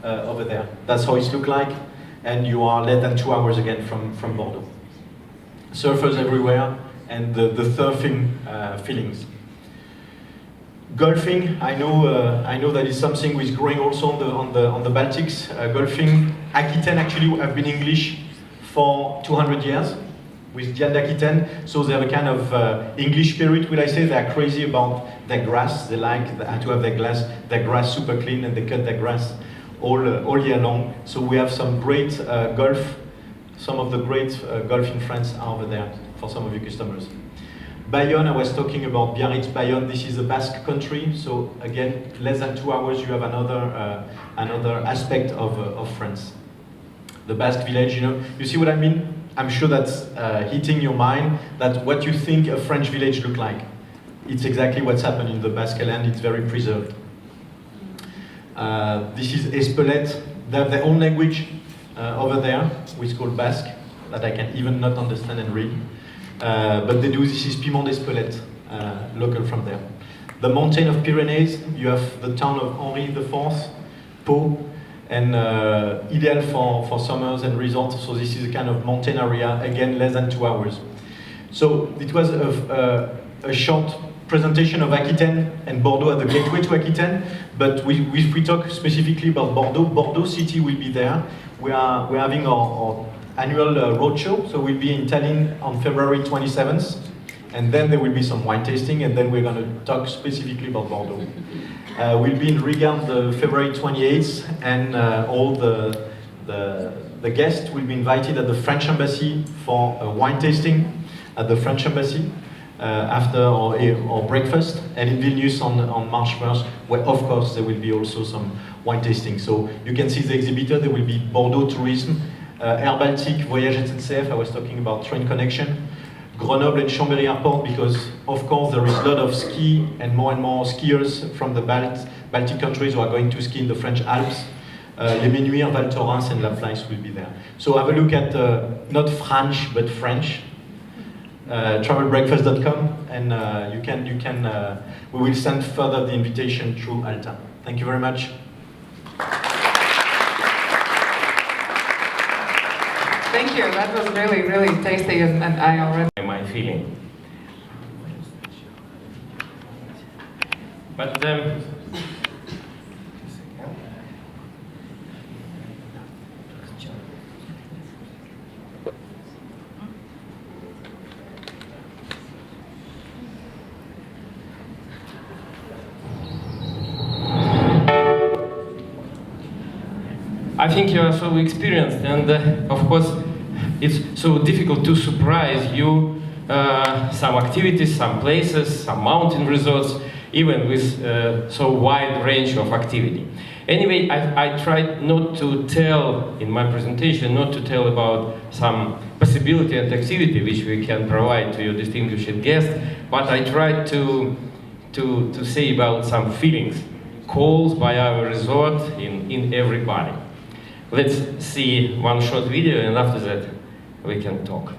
E: over there. That's how it looks like. And you are less than 2 hours again from Bordeaux. Surfers everywhere, and the surfing feelings. Golfing, I know that is something which is growing also on the Baltics. Golfing, Aquitaine actually have been English for 200 years with Diane d'Aquitaine, so they have a kind of English spirit, will I say. They are crazy about their grass. They like to have their grass super clean, and they cut their grass all year long. So we have some great golf. Some of the great golf in France are over there for some of your customers. Bayonne, I was talking about Biarritz, Bayonne. This is a Basque country. So again, less than 2 hours, you have another aspect of France. The Basque village, you see what I mean? I'm sure that's hitting your mind, that what you think a French village look like. It's exactly what's happened in the Basque land. It's very preserved. This is Espelette. They have their own language over there, which is called Basque, that I can even not understand and read. But they do, this is Piment d'Espelette, local from there. The mountain of Pyrenees, you have the town of Henri IV, Pau, and ideal for summers and resorts. So this is a kind of mountain area, again, less than 2 hours. So it was a short presentation of Aquitaine and Bordeaux at the gateway to Aquitaine, but if we talk specifically about Bordeaux city will be there. We're having our annual roadshow, so we'll be in Tallinn on February 27th, and then there will be some wine tasting, and then we're going to talk specifically about Bordeaux. We'll be in Riga on the February 28th, and all the guests will be invited at the French Embassy for a wine tasting at the French Embassy after our breakfast, and in Vilnius on March 1st, where of course there will be also some wine tasting. So you can see the exhibitor. There will be Bordeaux Tourism, airBaltic, Voyage SNCF, I was talking about train connection, Grenoble and Chambéry Airport, because of course there is a lot of ski and more skiers from the Baltic countries who are going to ski in the French Alps. Les Menuires, Val Thorens and La Place will be there. So have a look at not French but French, travelbreakfast.com, and we will send further the invitation through Alta. Thank you very much.
B: Thank you. That was really, really tasty, and I already.
G: My feeling. But I think you are so experienced, and of course it's so difficult to surprise you. Some activities, some places, some mountain resorts, even with so wide range of activity. Anyway, I tried not to tell in my presentation, not to tell about some possibility and activity which we can provide to your distinguished guests, but I tried to say about some feelings caused by our resort in everybody. Let's see one short video, and after that we can talk.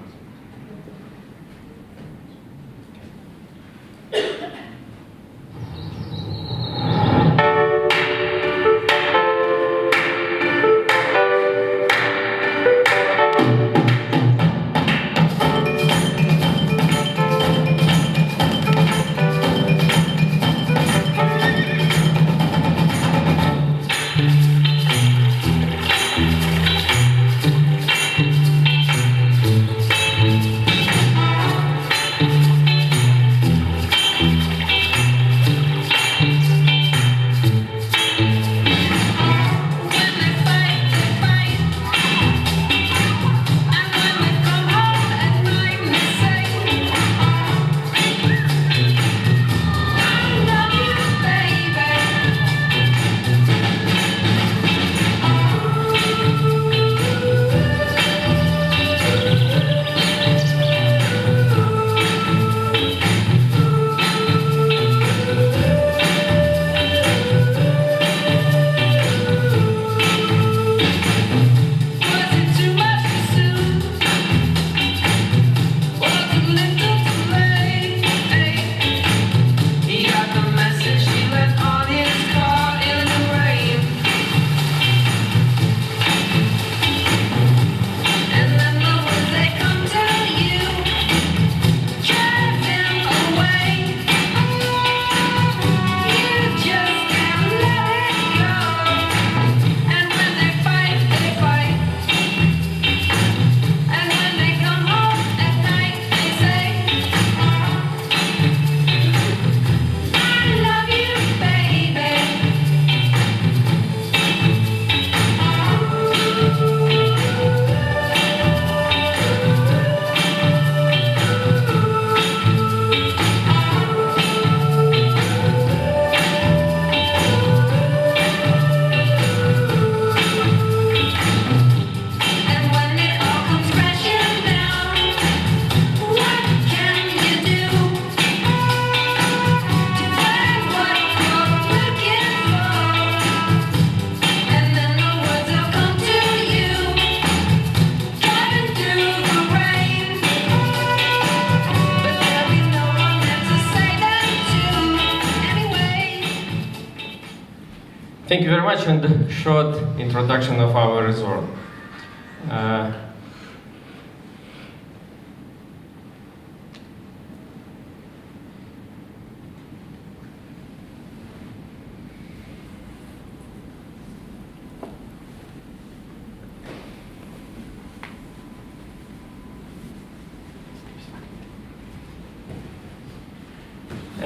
G: Thank you very much, and a short introduction of our resort.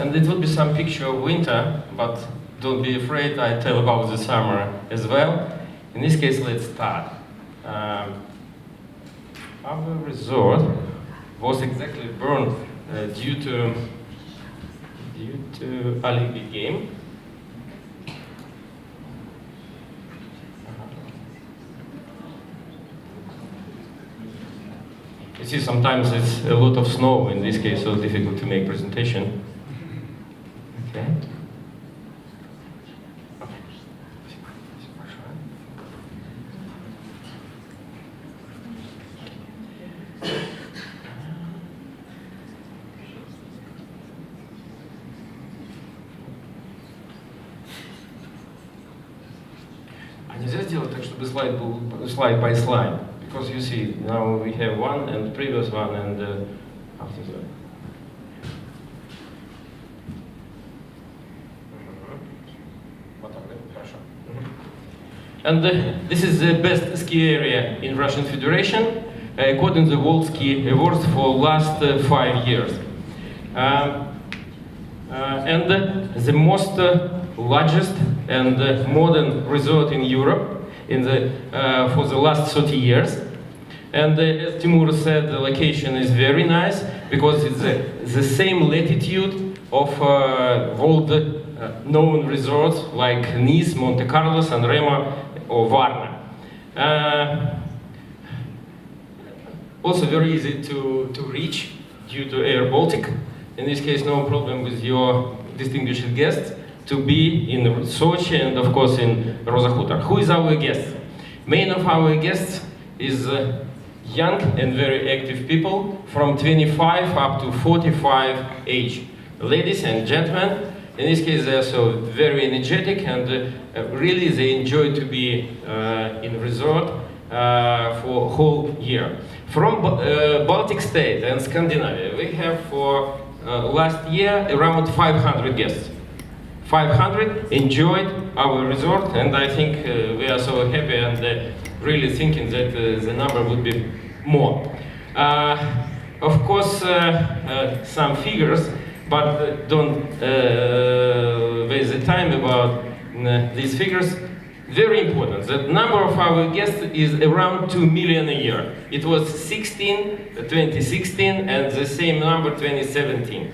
G: And it will be some picture of winter, but don't be afraid, I tell about the summer as well. In this case, let's start. Our resort was exactly burned due to Olympic game. You see, sometimes it's a lot of snow. In this case, so difficult to make presentation. Okay. Нельзя сделать так, чтобы слайд был slide by slide, because you see now we have one and previous one and after that. And this is the best ski area in Russian Federation, according to the World Ski Awards for last 5 years. And the most largest and modern resort in Europe for the last 30 years. And as Timur said, the location is very nice because it's the same latitude of world-known resorts like Nice, Monte Carlo, San Remo, or Varna. Also very easy to reach due to airBaltic. In this case, no problem with your distinguished guests to be in Sochi and of course in Roza Hutor. Who is our guest? Main of our guests is young and very active people from 25 up to 45 age. Ladies and gentlemen, in this case they are so very energetic and really they enjoy to be in resort for whole year. From Baltic state and Scandinavia, we have for last year around 500 guests. 500 enjoyed our resort, and I think we are so happy and really thinking that the number would be more. Of course, some figures, but don't waste the time about these figures. Very important. The number of our guests is around 2 million a year. It was 2016 and the same number 2017.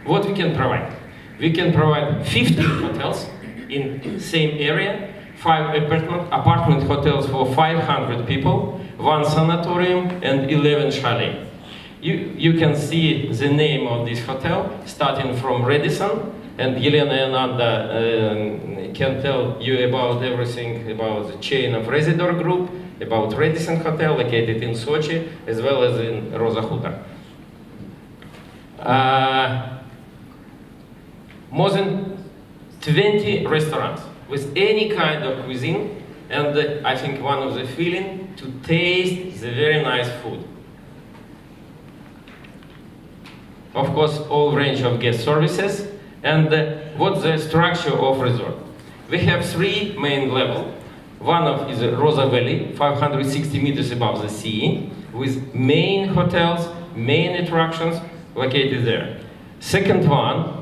G: What we can provide? We can provide 50 hotels in same area, 5 apartment hotels for 500 people, 1 sanatorium and 11 chalets. You can see the name of this hotel starting from Radisson, and Elena and Anna can tell you about everything about the chain of Residor Group, about Radisson Hotel located in Sochi as well as in Roza Hutor. More than 20 restaurants with any kind of cuisine, and I think one of the feeling to taste the very nice food. Of course, all range of guest services, and what's the structure of resort? We have 3 main levels. One of is Roza Valley, 560 meters above the sea, with main hotels, main attractions located there. Second one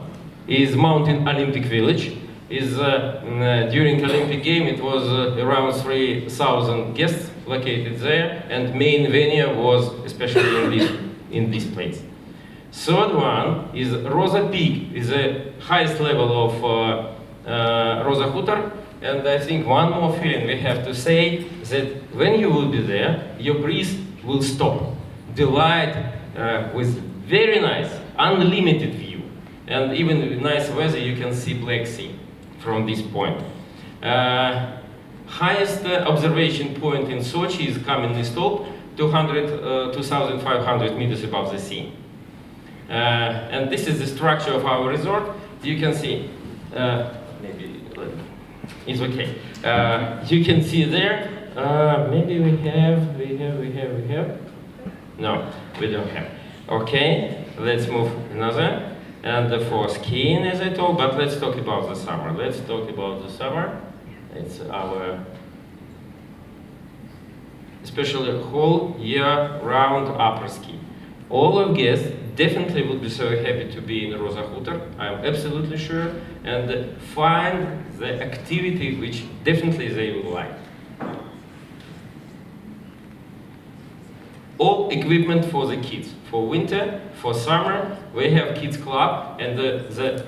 G: is Mountain Olympic Village. During Olympic game it was around 3,000 guests located there, and main venue was especially in this place. Third one is Roza Peak, is the highest level of Roza Hutor, and I think one more feeling we have to say that when you will be there, your breath will stop. The light with very nice, unlimited view, and even with nice weather you can see Black Sea from this point. Highest observation point in Sochi is Kamenny Stolp, 2,500 meters above the sea. And this is the structure of our resort. You can see, maybe it's okay. You can see there. Maybe we have. No, we don't have. Okay, let's move another. And for skiing, as I told, but let's talk about the summer. Let's talk about the summer. It's our especially whole year-round upper ski. All of guests definitely would be so happy to be in Roza Hutor, I'm absolutely sure, and find the activity which definitely they would like. All equipment for the kids. For winter, for summer, we have kids club, and the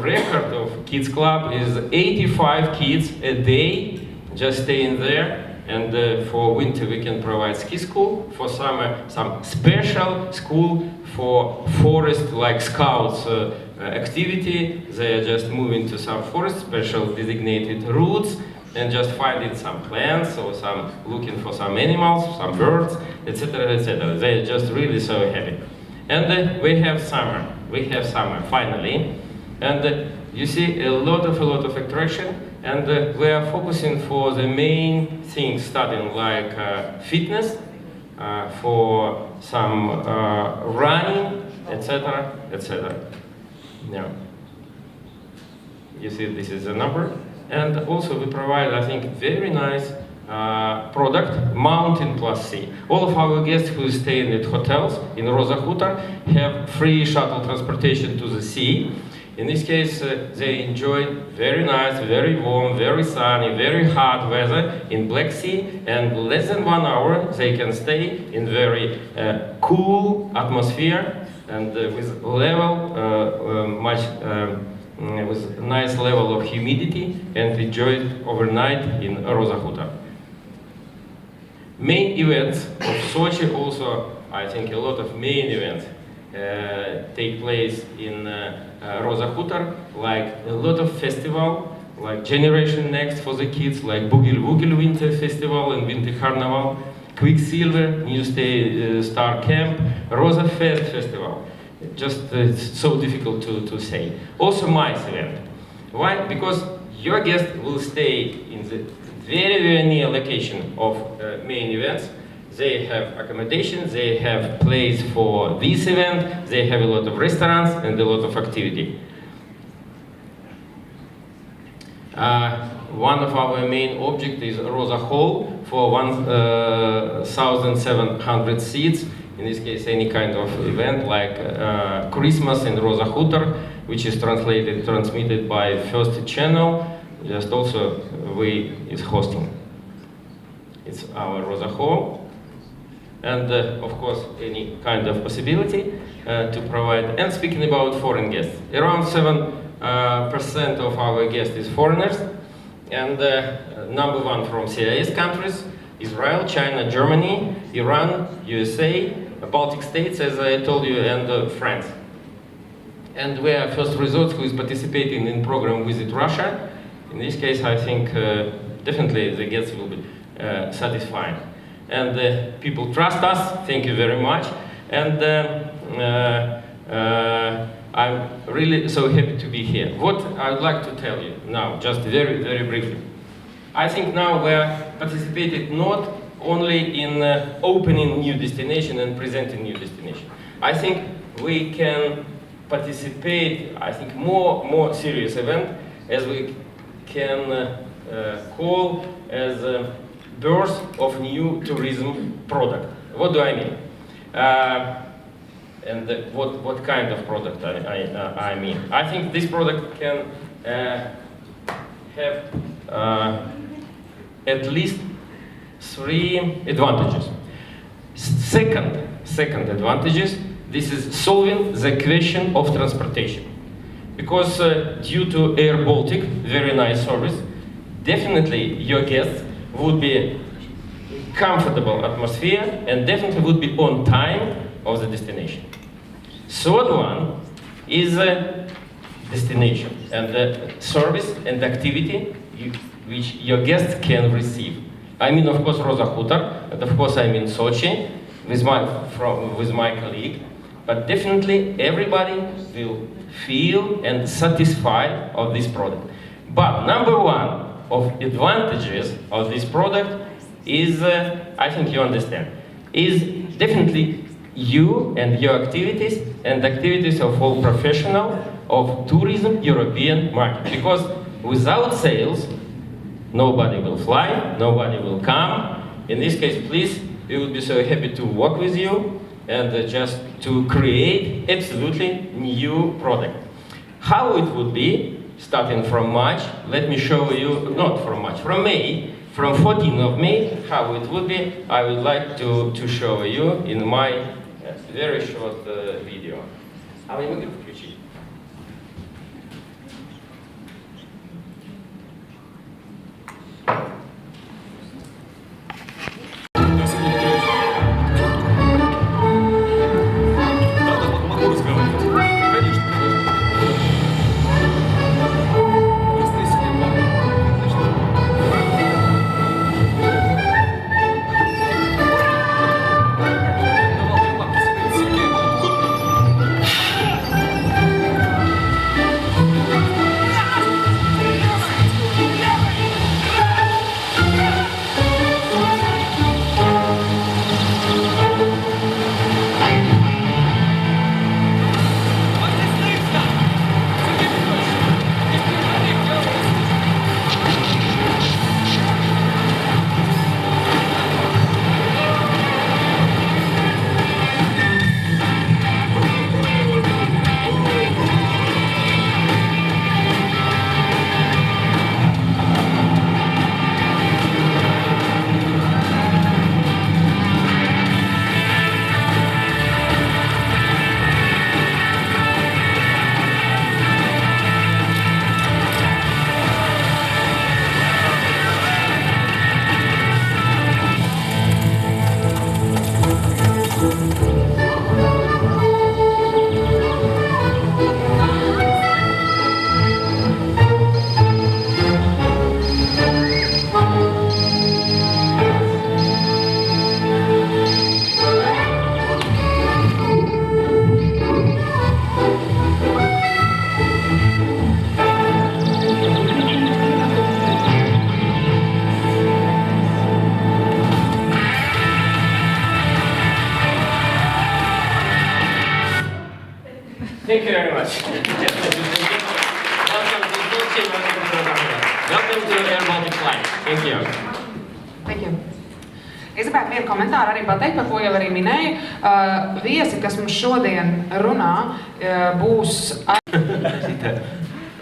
G: record of kids club is 85 kids a day just staying there. And for winter we can provide ski school, for summer some special school for forest like scouts activity. They are just moving to some forest, special designated routes, and just finding some plants or some looking for some animals, some birds, etc., etc. They are just really so happy. And we have summer finally, and you see a lot of attraction. And we are focusing for the main things, starting like fitness, for some running, etc., etc. Yeah. You see, this is the number. And also we provide, I think, very nice product, Mountain Plus Sea. All of our guests who stay in hotels in Roza Hutor have free shuttle transportation to the sea. In this case, they enjoyed very nice, very warm, very sunny, very hot weather in Black Sea, and less than 1 hour they can stay in very cool atmosphere and with with nice level of humidity, and enjoy it overnight in Roza Hutor. Main events of Sochi also, I think a lot of main events take place in Roza Hutor, like a lot of festival, like Generation Next for the kids, like Boogie Woogie Winter Festival and Winter Carnival, Quicksilver, New Star Camp, Roza Fest Festival. Just it's so difficult to say. Also MICE event. Why? Because your guest will stay in the very near location of main events. They have accommodation, they have place for this event, they have a lot of restaurants and a lot of activity. One of our main objects is Roza Hall for 1,700 seats. In this case, any kind of event like Christmas in Roza Hutor, which is transmitted by First Channel. Just also we is hosting. It's our Roza Hall. And of course, any kind of possibility to provide. And speaking about foreign guests, around 7% of our guests is foreigners, and number one from CIS countries: Israel, China, Germany, Iran, USA, Baltic states, as I told you, and France. And we are first resort who is participating in program Visit Russia. In this case, I think definitely the guests will be satisfied. And people trust us, thank you very much. And I'm really so happy to be here. What I would like to tell you now, just very briefly. I think now we are participating not only in opening new destination and presenting new destination. I think we can participate, I think, more serious event, as we can call as birth of new tourism product. What do I mean? And what kind of product I mean? I think this product can have at least 3 advantages. Second advantages, this is solving the question of transportation. Because due to airBaltic, very nice service, definitely your guests would be comfortable atmosphere and definitely would be on time of the destination. Third one is destination and the service and activity which your guests can receive. I mean, of course, Roza Hutor, and of course I mean Sochi with my colleague, but definitely everybody will feel and satisfied of this product. But number one of advantages of this product is, I think you understand, is definitely you and your activities and activities of all professionals of tourism European market. Because without sales, nobody will fly, nobody will come. In this case, please, we would be so happy to work with you and just to create absolutely new product. How it would be, starting from March, let me show you, not from March, from May, from 14th of May, how it would be, I would like to show you in my very short video. А вы могли включить? Thank you very much. Welcome to SOCHI, welcome to airBaltic flight. Thank you.
B: Thank you. Es gribētu vienu komentāru arī pateikt, par ko jau arī minēju. Viesi, kas mums šodien runā, būs...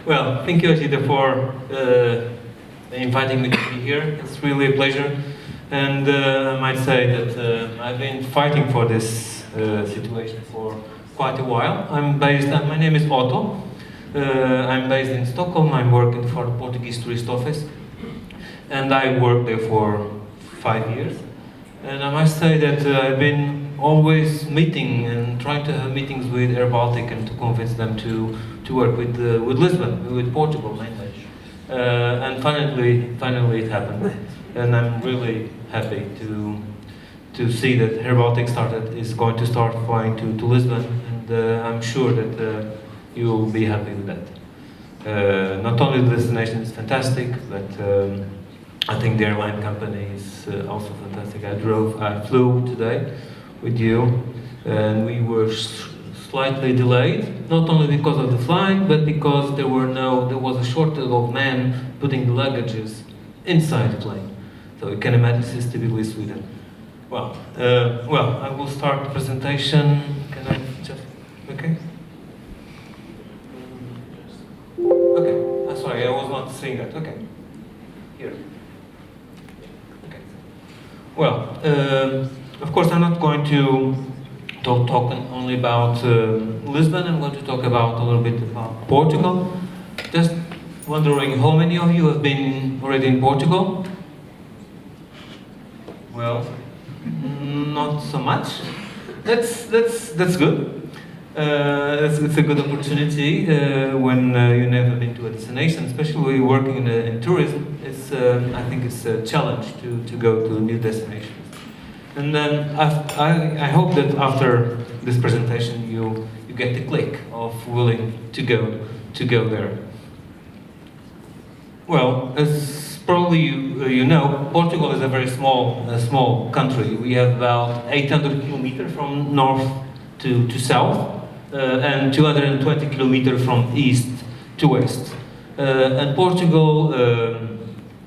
H: Well, thank you, Asita, for inviting me to be here. It's really a pleasure. And I might say that I've been fighting for this situation for quite a while. My name is Oto. I'm based in Stockholm. I'm working for the Portuguese tourist office. And I worked there for 5 years. And I must say that I've been always meeting and trying to have meetings with airBaltic and to convince them to work with Lisbon, with Portugal mainly. And finally it happened. And I'm really happy to see that airBaltic is going to start flying to Lisbon, and I'm sure that you will be happy with that. Not only the destination is fantastic, but I think the airline company is also fantastic. I flew today with you, and we were slightly delayed, not only because of the flight, but because there was a shortage of men putting the luggages inside the plane. So you can imagine this is typically Sweden. Well, I will start the presentation. Can I just, okay? Okay, sorry, I was not seeing that. Okay, here. Okay. Well, of course, I'm not going to talk only about Lisbon. I'm going to talk about a little bit about Portugal. Just wondering, how many of you have been already in Portugal? Well, not so much. That's good. It's a good opportunity when you never been to a destination, especially working in tourism. I think it's a challenge to go to new destinations. And then I hope that after this presentation you get the click of willing to go there. Well, as probably you know, Portugal is a very small country. We have about 800 kilometers from north to south, and 220 kilometers from east to west. And Portugal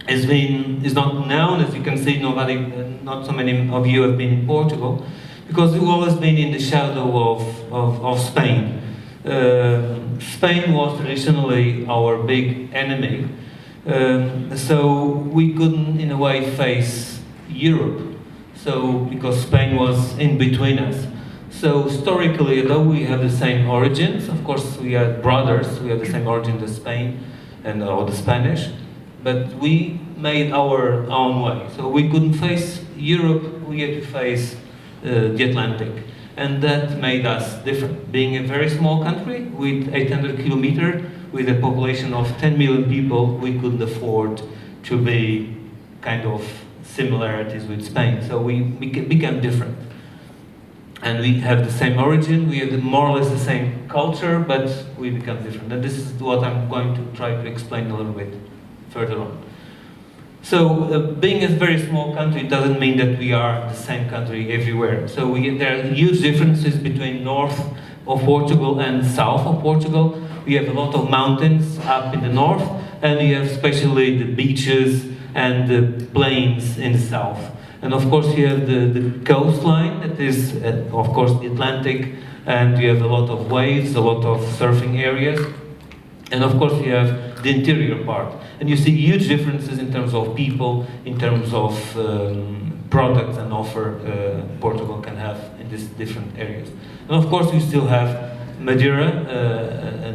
H: is not known, as you can see. Not so many of you have been in Portugal, because we've always been in the shadow of Spain. Spain was traditionally our big enemy, so we couldn't, in a way, face Europe. So, because Spain was in between us. So, historically, although we have the same origins, of course, we are brothers, we have the same origin as Spain or the Spanish, but we made our own way. So, we couldn't face Europe, we had to face the Atlantic. And that made us different. Being a very small country with 800 kilometers, with a population of 10 million people, we couldn't afford to be kind of similarities with Spain. So we became different. And we have the same origin, we have more or less the same culture, but we become different. And this is what I'm going to try to explain a little bit further on. So being a very small country doesn't mean that we are the same country everywhere. So there are huge differences between north of Portugal and south of Portugal. We have a lot of mountains up in the north, and we have especially the beaches and the plains in the south. And of course you have the coastline, that is of course the Atlantic, and you have a lot of waves, a lot of surfing areas. And of course you have the interior part. And you see huge differences in terms of people, in terms of products and offer Portugal can have in these different areas. And of course we still have Madeira,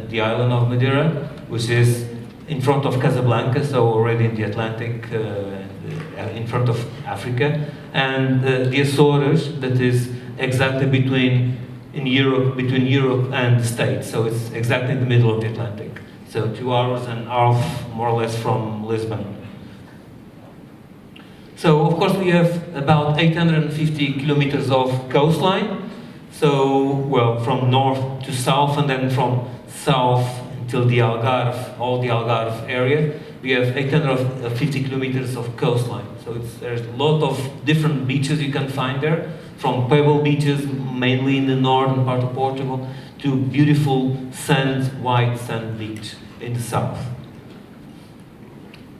H: the island of Madeira, which is in front of Casablanca, so already in the Atlantic, in front of Africa. And the Azores, that is exactly between Europe and the States. So it's exactly in the middle of the Atlantic. So 2 hours and a half, more or less, from Lisbon. So of course we have about 850 kilometers of coastline. So, well, from north to south, and then from south until the Algarve, all the Algarve area, we have 850 kilometers of coastline. So there's a lot of different beaches you can find there, from pebble beaches, mainly in the northern part of Portugal, to beautiful white sand beach in the south.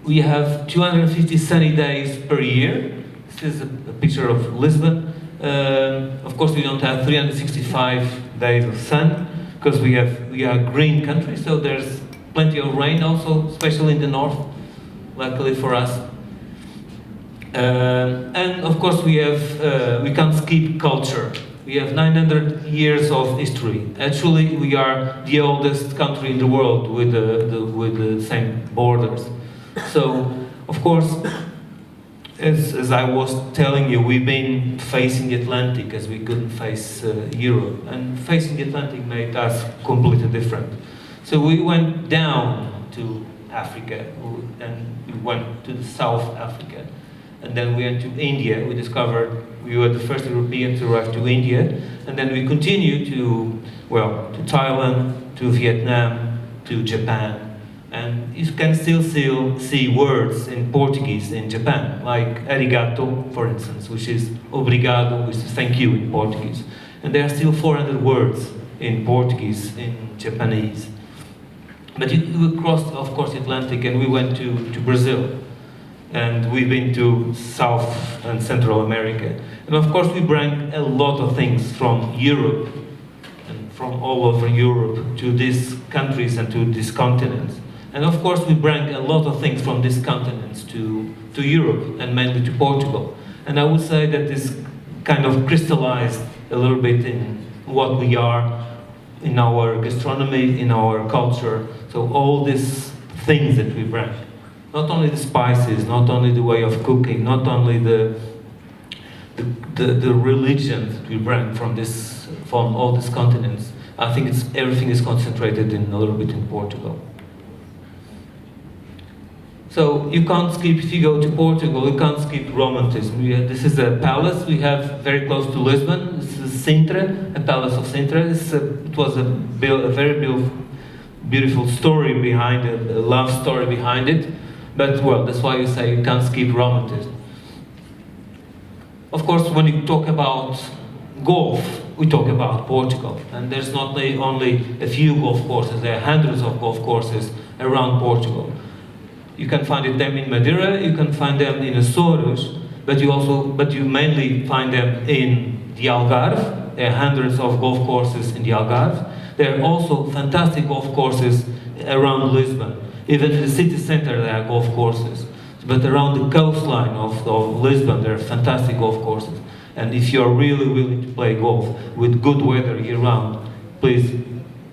H: We have 250 sunny days per year. This is a picture of Lisbon. Of course, we don't have 365 days of sun, because we are a green country, so there's plenty of rain also, especially in the north, luckily for us. And of course we can't skip culture. We have 900 years of history. Actually, we are the oldest country in the world with the same borders. So, of course, as I was telling you, we've been facing the Atlantic as we couldn't face Europe. And facing the Atlantic made us completely different. So we went down to Africa, and we went to the South Africa. And then we went to India. We were the first Europeans to arrive to India. And then we continued to Thailand, to Vietnam, to Japan. And you can still see words in Portuguese in Japan, like arigato, for instance, which is obrigado, which is thank you in Portuguese. And there are still 400 words in Portuguese, in Japanese. But we crossed, of course, the Atlantic, and we went to Brazil. And we've been to South and Central America. And of course we bring a lot of things from Europe and from all over Europe to these countries and to these continents. And of course we bring a lot of things from these continents to Europe, and mainly to Portugal. And I would say that this kind of crystallized a little bit in what we are, in our gastronomy, in our culture. So all these things that we bring. Not only the spices, not only the way of cooking, not only the religion that we bring from all these continents. I think everything is concentrated in a little bit in Portugal. So you can't skip, if you go to Portugal, you can't skip romanticism. This is a palace we have very close to Lisbon. This is Sintra, a palace of Sintra. It was a very beautiful story behind it, a love story behind it. But, well, that's why you say you can't skip romanticism. Of course, when you talk about golf, we talk about Portugal. And there's not only a few golf courses, there are hundreds of golf courses around Portugal. You can find them in Madeira, you can find them in Azores, but you mainly find them in the Algarve. There are hundreds of golf courses in the Algarve. There are also fantastic golf courses around Lisbon. Even in the city center there are golf courses. But around the coastline of Lisbon there are fantastic golf courses. And if you're really willing to play golf with good weather year-round, please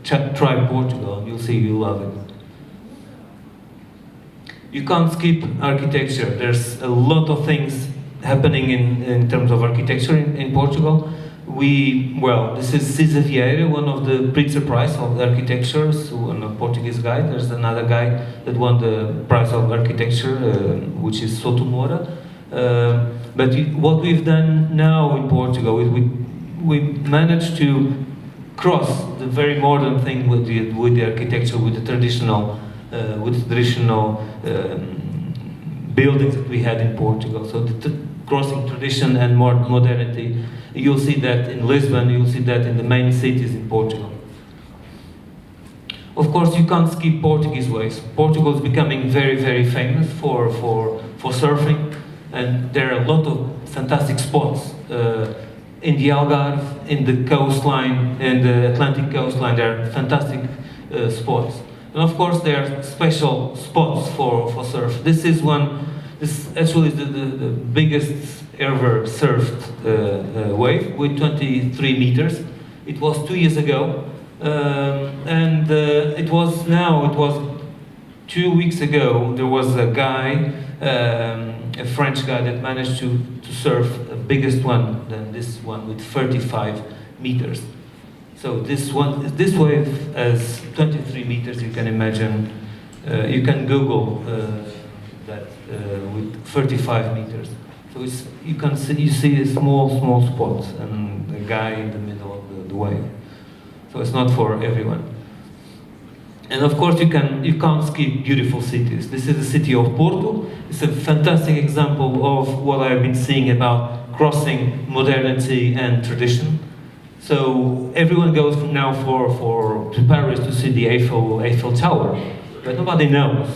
H: try Portugal. You'll see you'll love it. You can't skip architecture. There's a lot of things happening in terms of architecture in Portugal. This is Cisa Vieira, one of the Pritzker Prize of Architecture, one of Portuguese guy. There's another guy that won the Prize of Architecture, which is Soto Moura. But what we've done now in Portugal is we managed to cross the very modern thing with the architecture, with the traditional buildings that we had in Portugal. So crossing tradition and modernity. You'll see that in Lisbon, you'll see that in the main cities in Portugal. Of course, you can't skip Portuguese waves. Portugal is becoming very, very famous for surfing, and there are a lot of fantastic spots in the Algarve, in the coastline, in the Atlantic coastline. There are fantastic spots. And of course, there are special spots for surf. This actually is the biggest ever surfed wave with 23 meters. It was 2 years ago, and it was 2 weeks ago. There was a guy, a French guy, that managed to surf a biggest one than this one with 35 meters. So this wave has 23 meters. You can imagine. You can Google that with 35 meters. So you see a small spots and a guy in the middle of the wave. So it's not for everyone. And of course you can't skip beautiful cities. This is the city of Porto. It's a fantastic example of what I've been seeing about crossing modernity and tradition. So everyone goes now to Paris to see the Eiffel Tower, but nobody knows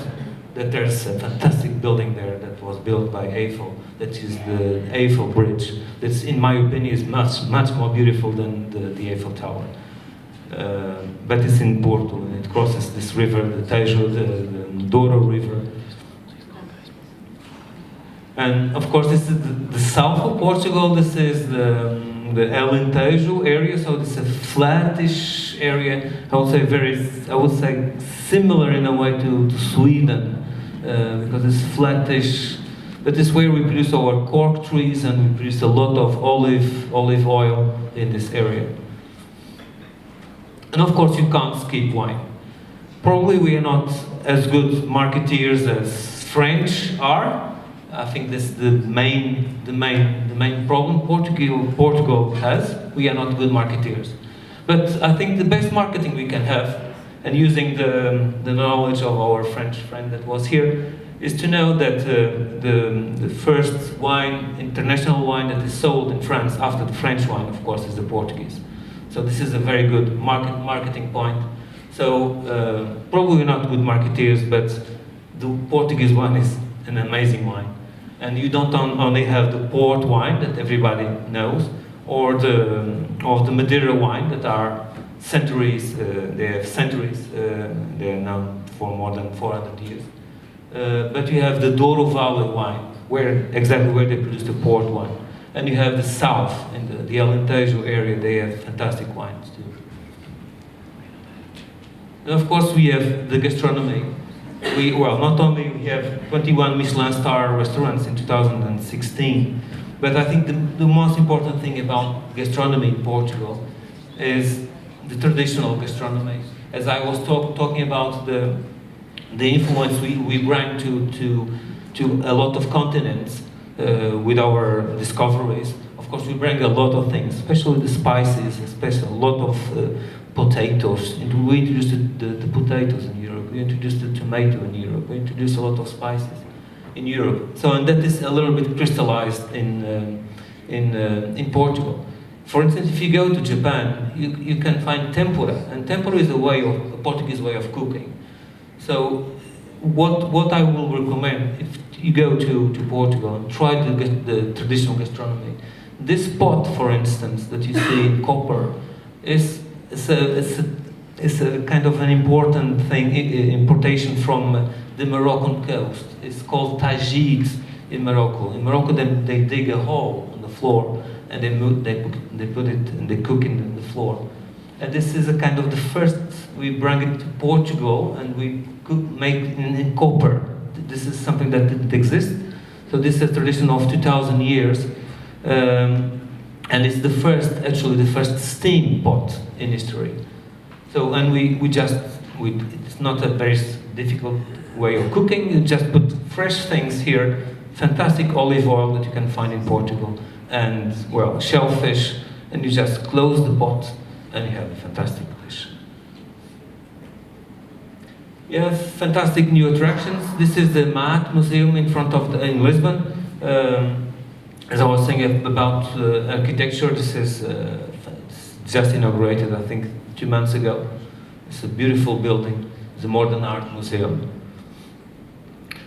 H: that there's a fantastic building there that was built by Eiffel. That is the Eiffel Bridge. That's, in my opinion, is much more beautiful than the Eiffel Tower. But it's in Porto, and it crosses this river, the Tejo, the Douro River. And of course, this is the south of Portugal. This is the Alentejo area, so it's a flattish area. I would say similar in a way to Sweden, because it's flattish. But it's where we produce our cork trees, and we produce a lot of olive oil in this area. And of course, you can't skip wine. Probably we are not as good marketeers as French are. I think that's the main problem Portugal has. We are not good marketeers. But I think the best marketing we can have, and using the knowledge of our French friend that was here, is to know that the first wine, international wine that is sold in France after the French wine, of course, is the Portuguese. So this is a very good marketing point. So probably we're not good marketeers, but the Portuguese wine is an amazing wine. And you don't only have the port wine that everybody knows, or the Madeira wine that are centuries. They have centuries. They are known for more than 400 years. But you have the Douro Valley wine, exactly where they produce the port wine. And you have the south, in the Alentejo area, they have fantastic wines too. And of course we have the gastronomy. Not only we have 21 Michelin star restaurants in 2016, but I think the most important thing about gastronomy in Portugal is the traditional gastronomy. As I was talking about the influence we bring to a lot of continents with our discoveries. Of course, we bring a lot of things, especially the spices, especially a lot of potatoes. And we introduced the potatoes in Europe. We introduced the tomato in Europe. We introduced a lot of spices in Europe. So, and that is a little bit crystallized in Portugal. For instance, if you go to Japan, you can find tempura, and tempura is a Portuguese way of cooking. So, what I will recommend, you go to Portugal and try to get the traditional gastronomy. This pot, for instance, that you see in copper, is a kind of an important thing, importation from the Moroccan coast. It's called tajid in Morocco. In Morocco, they dig a hole on the floor and they put it and they cook it in the floor. And this is a kind of the first. We bring it to Portugal and we make it in copper. This is something that didn't exist. So this is a tradition of 2,000 years. And it's the first steam pot in history. So, and it's not a very difficult way of cooking. You just put fresh things here, fantastic olive oil that you can find in Portugal, and, well, shellfish, and you just close the pot and you have a fantastic dish. You have fantastic new attractions. This is the Maat Museum in Lisbon. As I was saying about architecture, this is just inaugurated, I think, 2 months ago. It's a beautiful building. It's a modern art museum.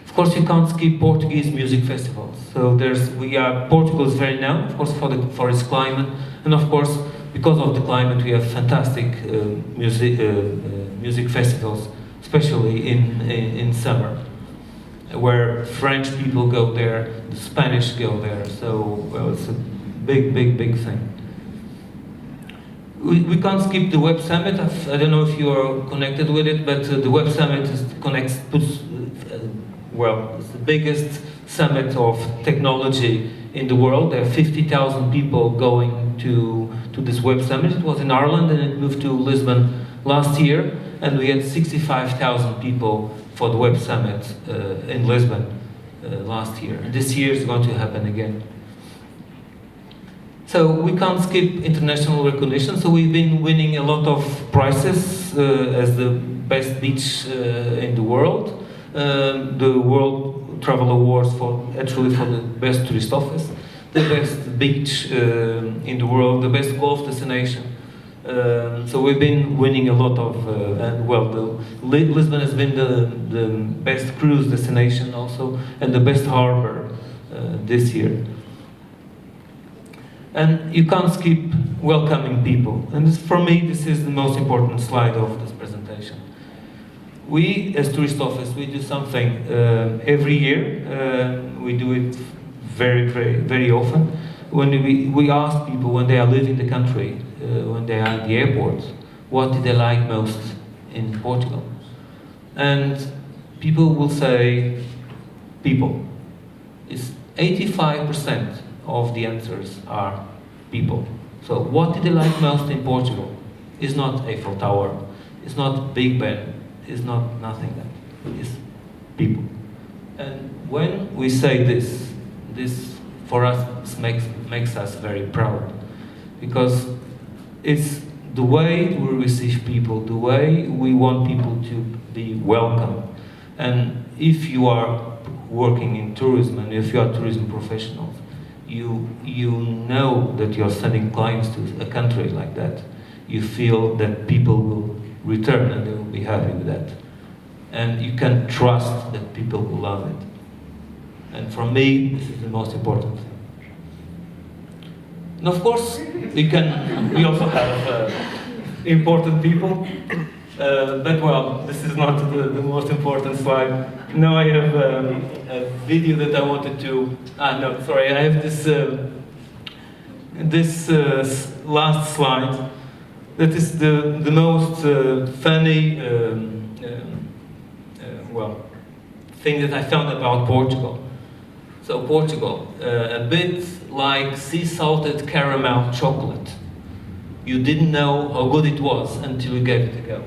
H: Of course, you can't skip Portuguese music festivals. So Portugal is very known, of course, for its climate, and of course, because of the climate, we have fantastic music festivals, especially in summer, where French people go there, the Spanish go there. So, well, it's a big thing. We can't skip the Web Summit. I don't know if you are connected with it, but the Web Summit it's the biggest summit of technology in the world. There are 50,000 people going to this Web Summit. It was in Ireland and it moved to Lisbon last year, and we had 65,000 people for the Web Summit in Lisbon last year. And this year is going to happen again. So we can't skip international recognition. So we've been winning a lot of prizes as the best beach in the world. The World Travel Awards for the best tourist office, the best beach in the world, the best golf destination. So we've been winning a lot of, Lisbon has been the best cruise destination also, and the best harbor this year. And you can't skip welcoming people. And for me, this is the most important slide of this presentation. We, as tourist office, we do something every year. We do it very often. When we ask people when they are leaving the country, when they are at the airport, what did they like most in Portugal? And people will say, people. It's 85% of the answers are people. So what did they like most in Portugal? It's not Eiffel Tower, it's not Big Ben, it's not nothing. It's people. And when we say this for us makes us very proud, because it's the way we receive people, the way we want people to be welcome. And if you are working in tourism and if you are tourism professionals, you know that you're sending clients to a country like that. You feel that people will return and they will be happy with that. And you can trust that people will love it. And for me, this is the most important thing. And of course, we also have important people. But well, this is not the most important slide. Now I have a video that I wanted to. I have this last slide. That is the most funny thing that I found about Portugal. So Portugal, a bit like sea-salted caramel chocolate. You didn't know how good it was until you gave it a go.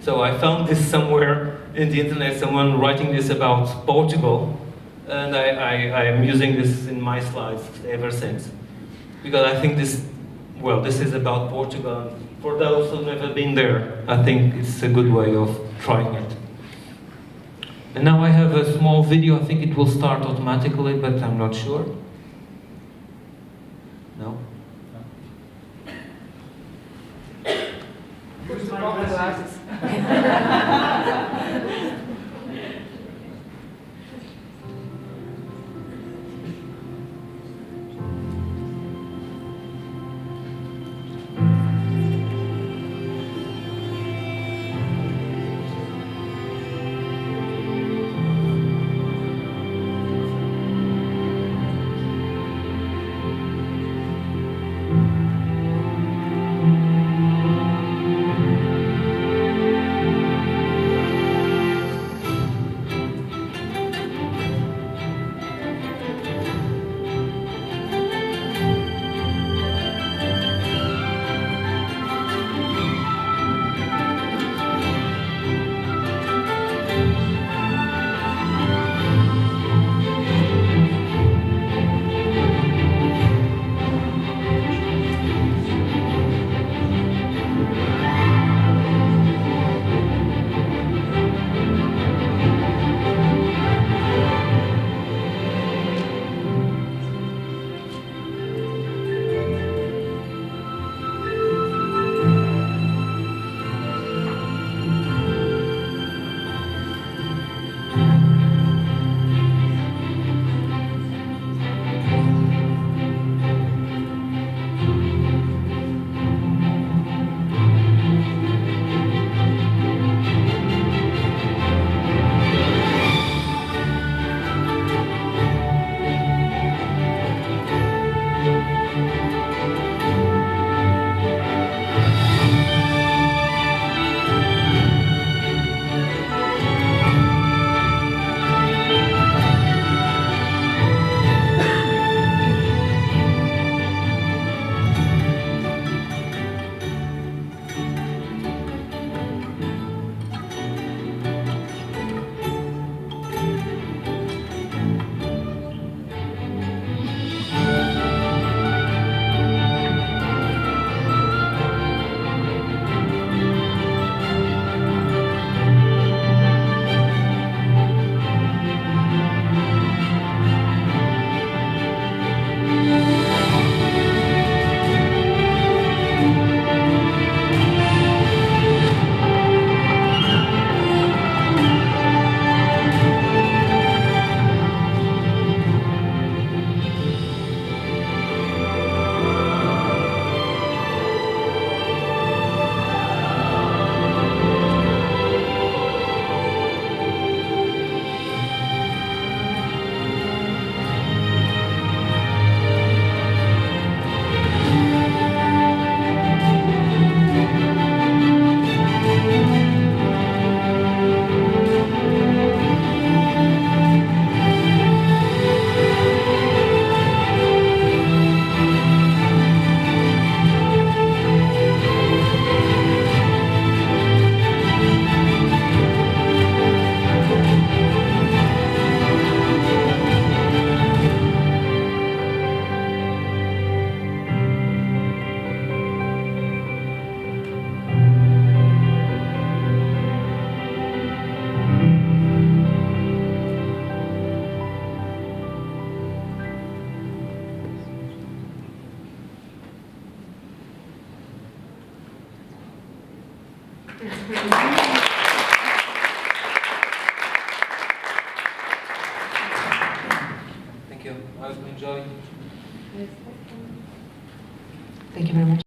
H: So I found this somewhere in the internet, someone writing this about Portugal, and I am using this in my slides ever since. Because I think this is about Portugal. For those who've never been there, I think it's a good way of trying it. And now I have a small video. I think it will start automatically, but I'm not sure. No?
B: Who's my glasses?
H: Thank you. I enjoy.
B: Thank you very much.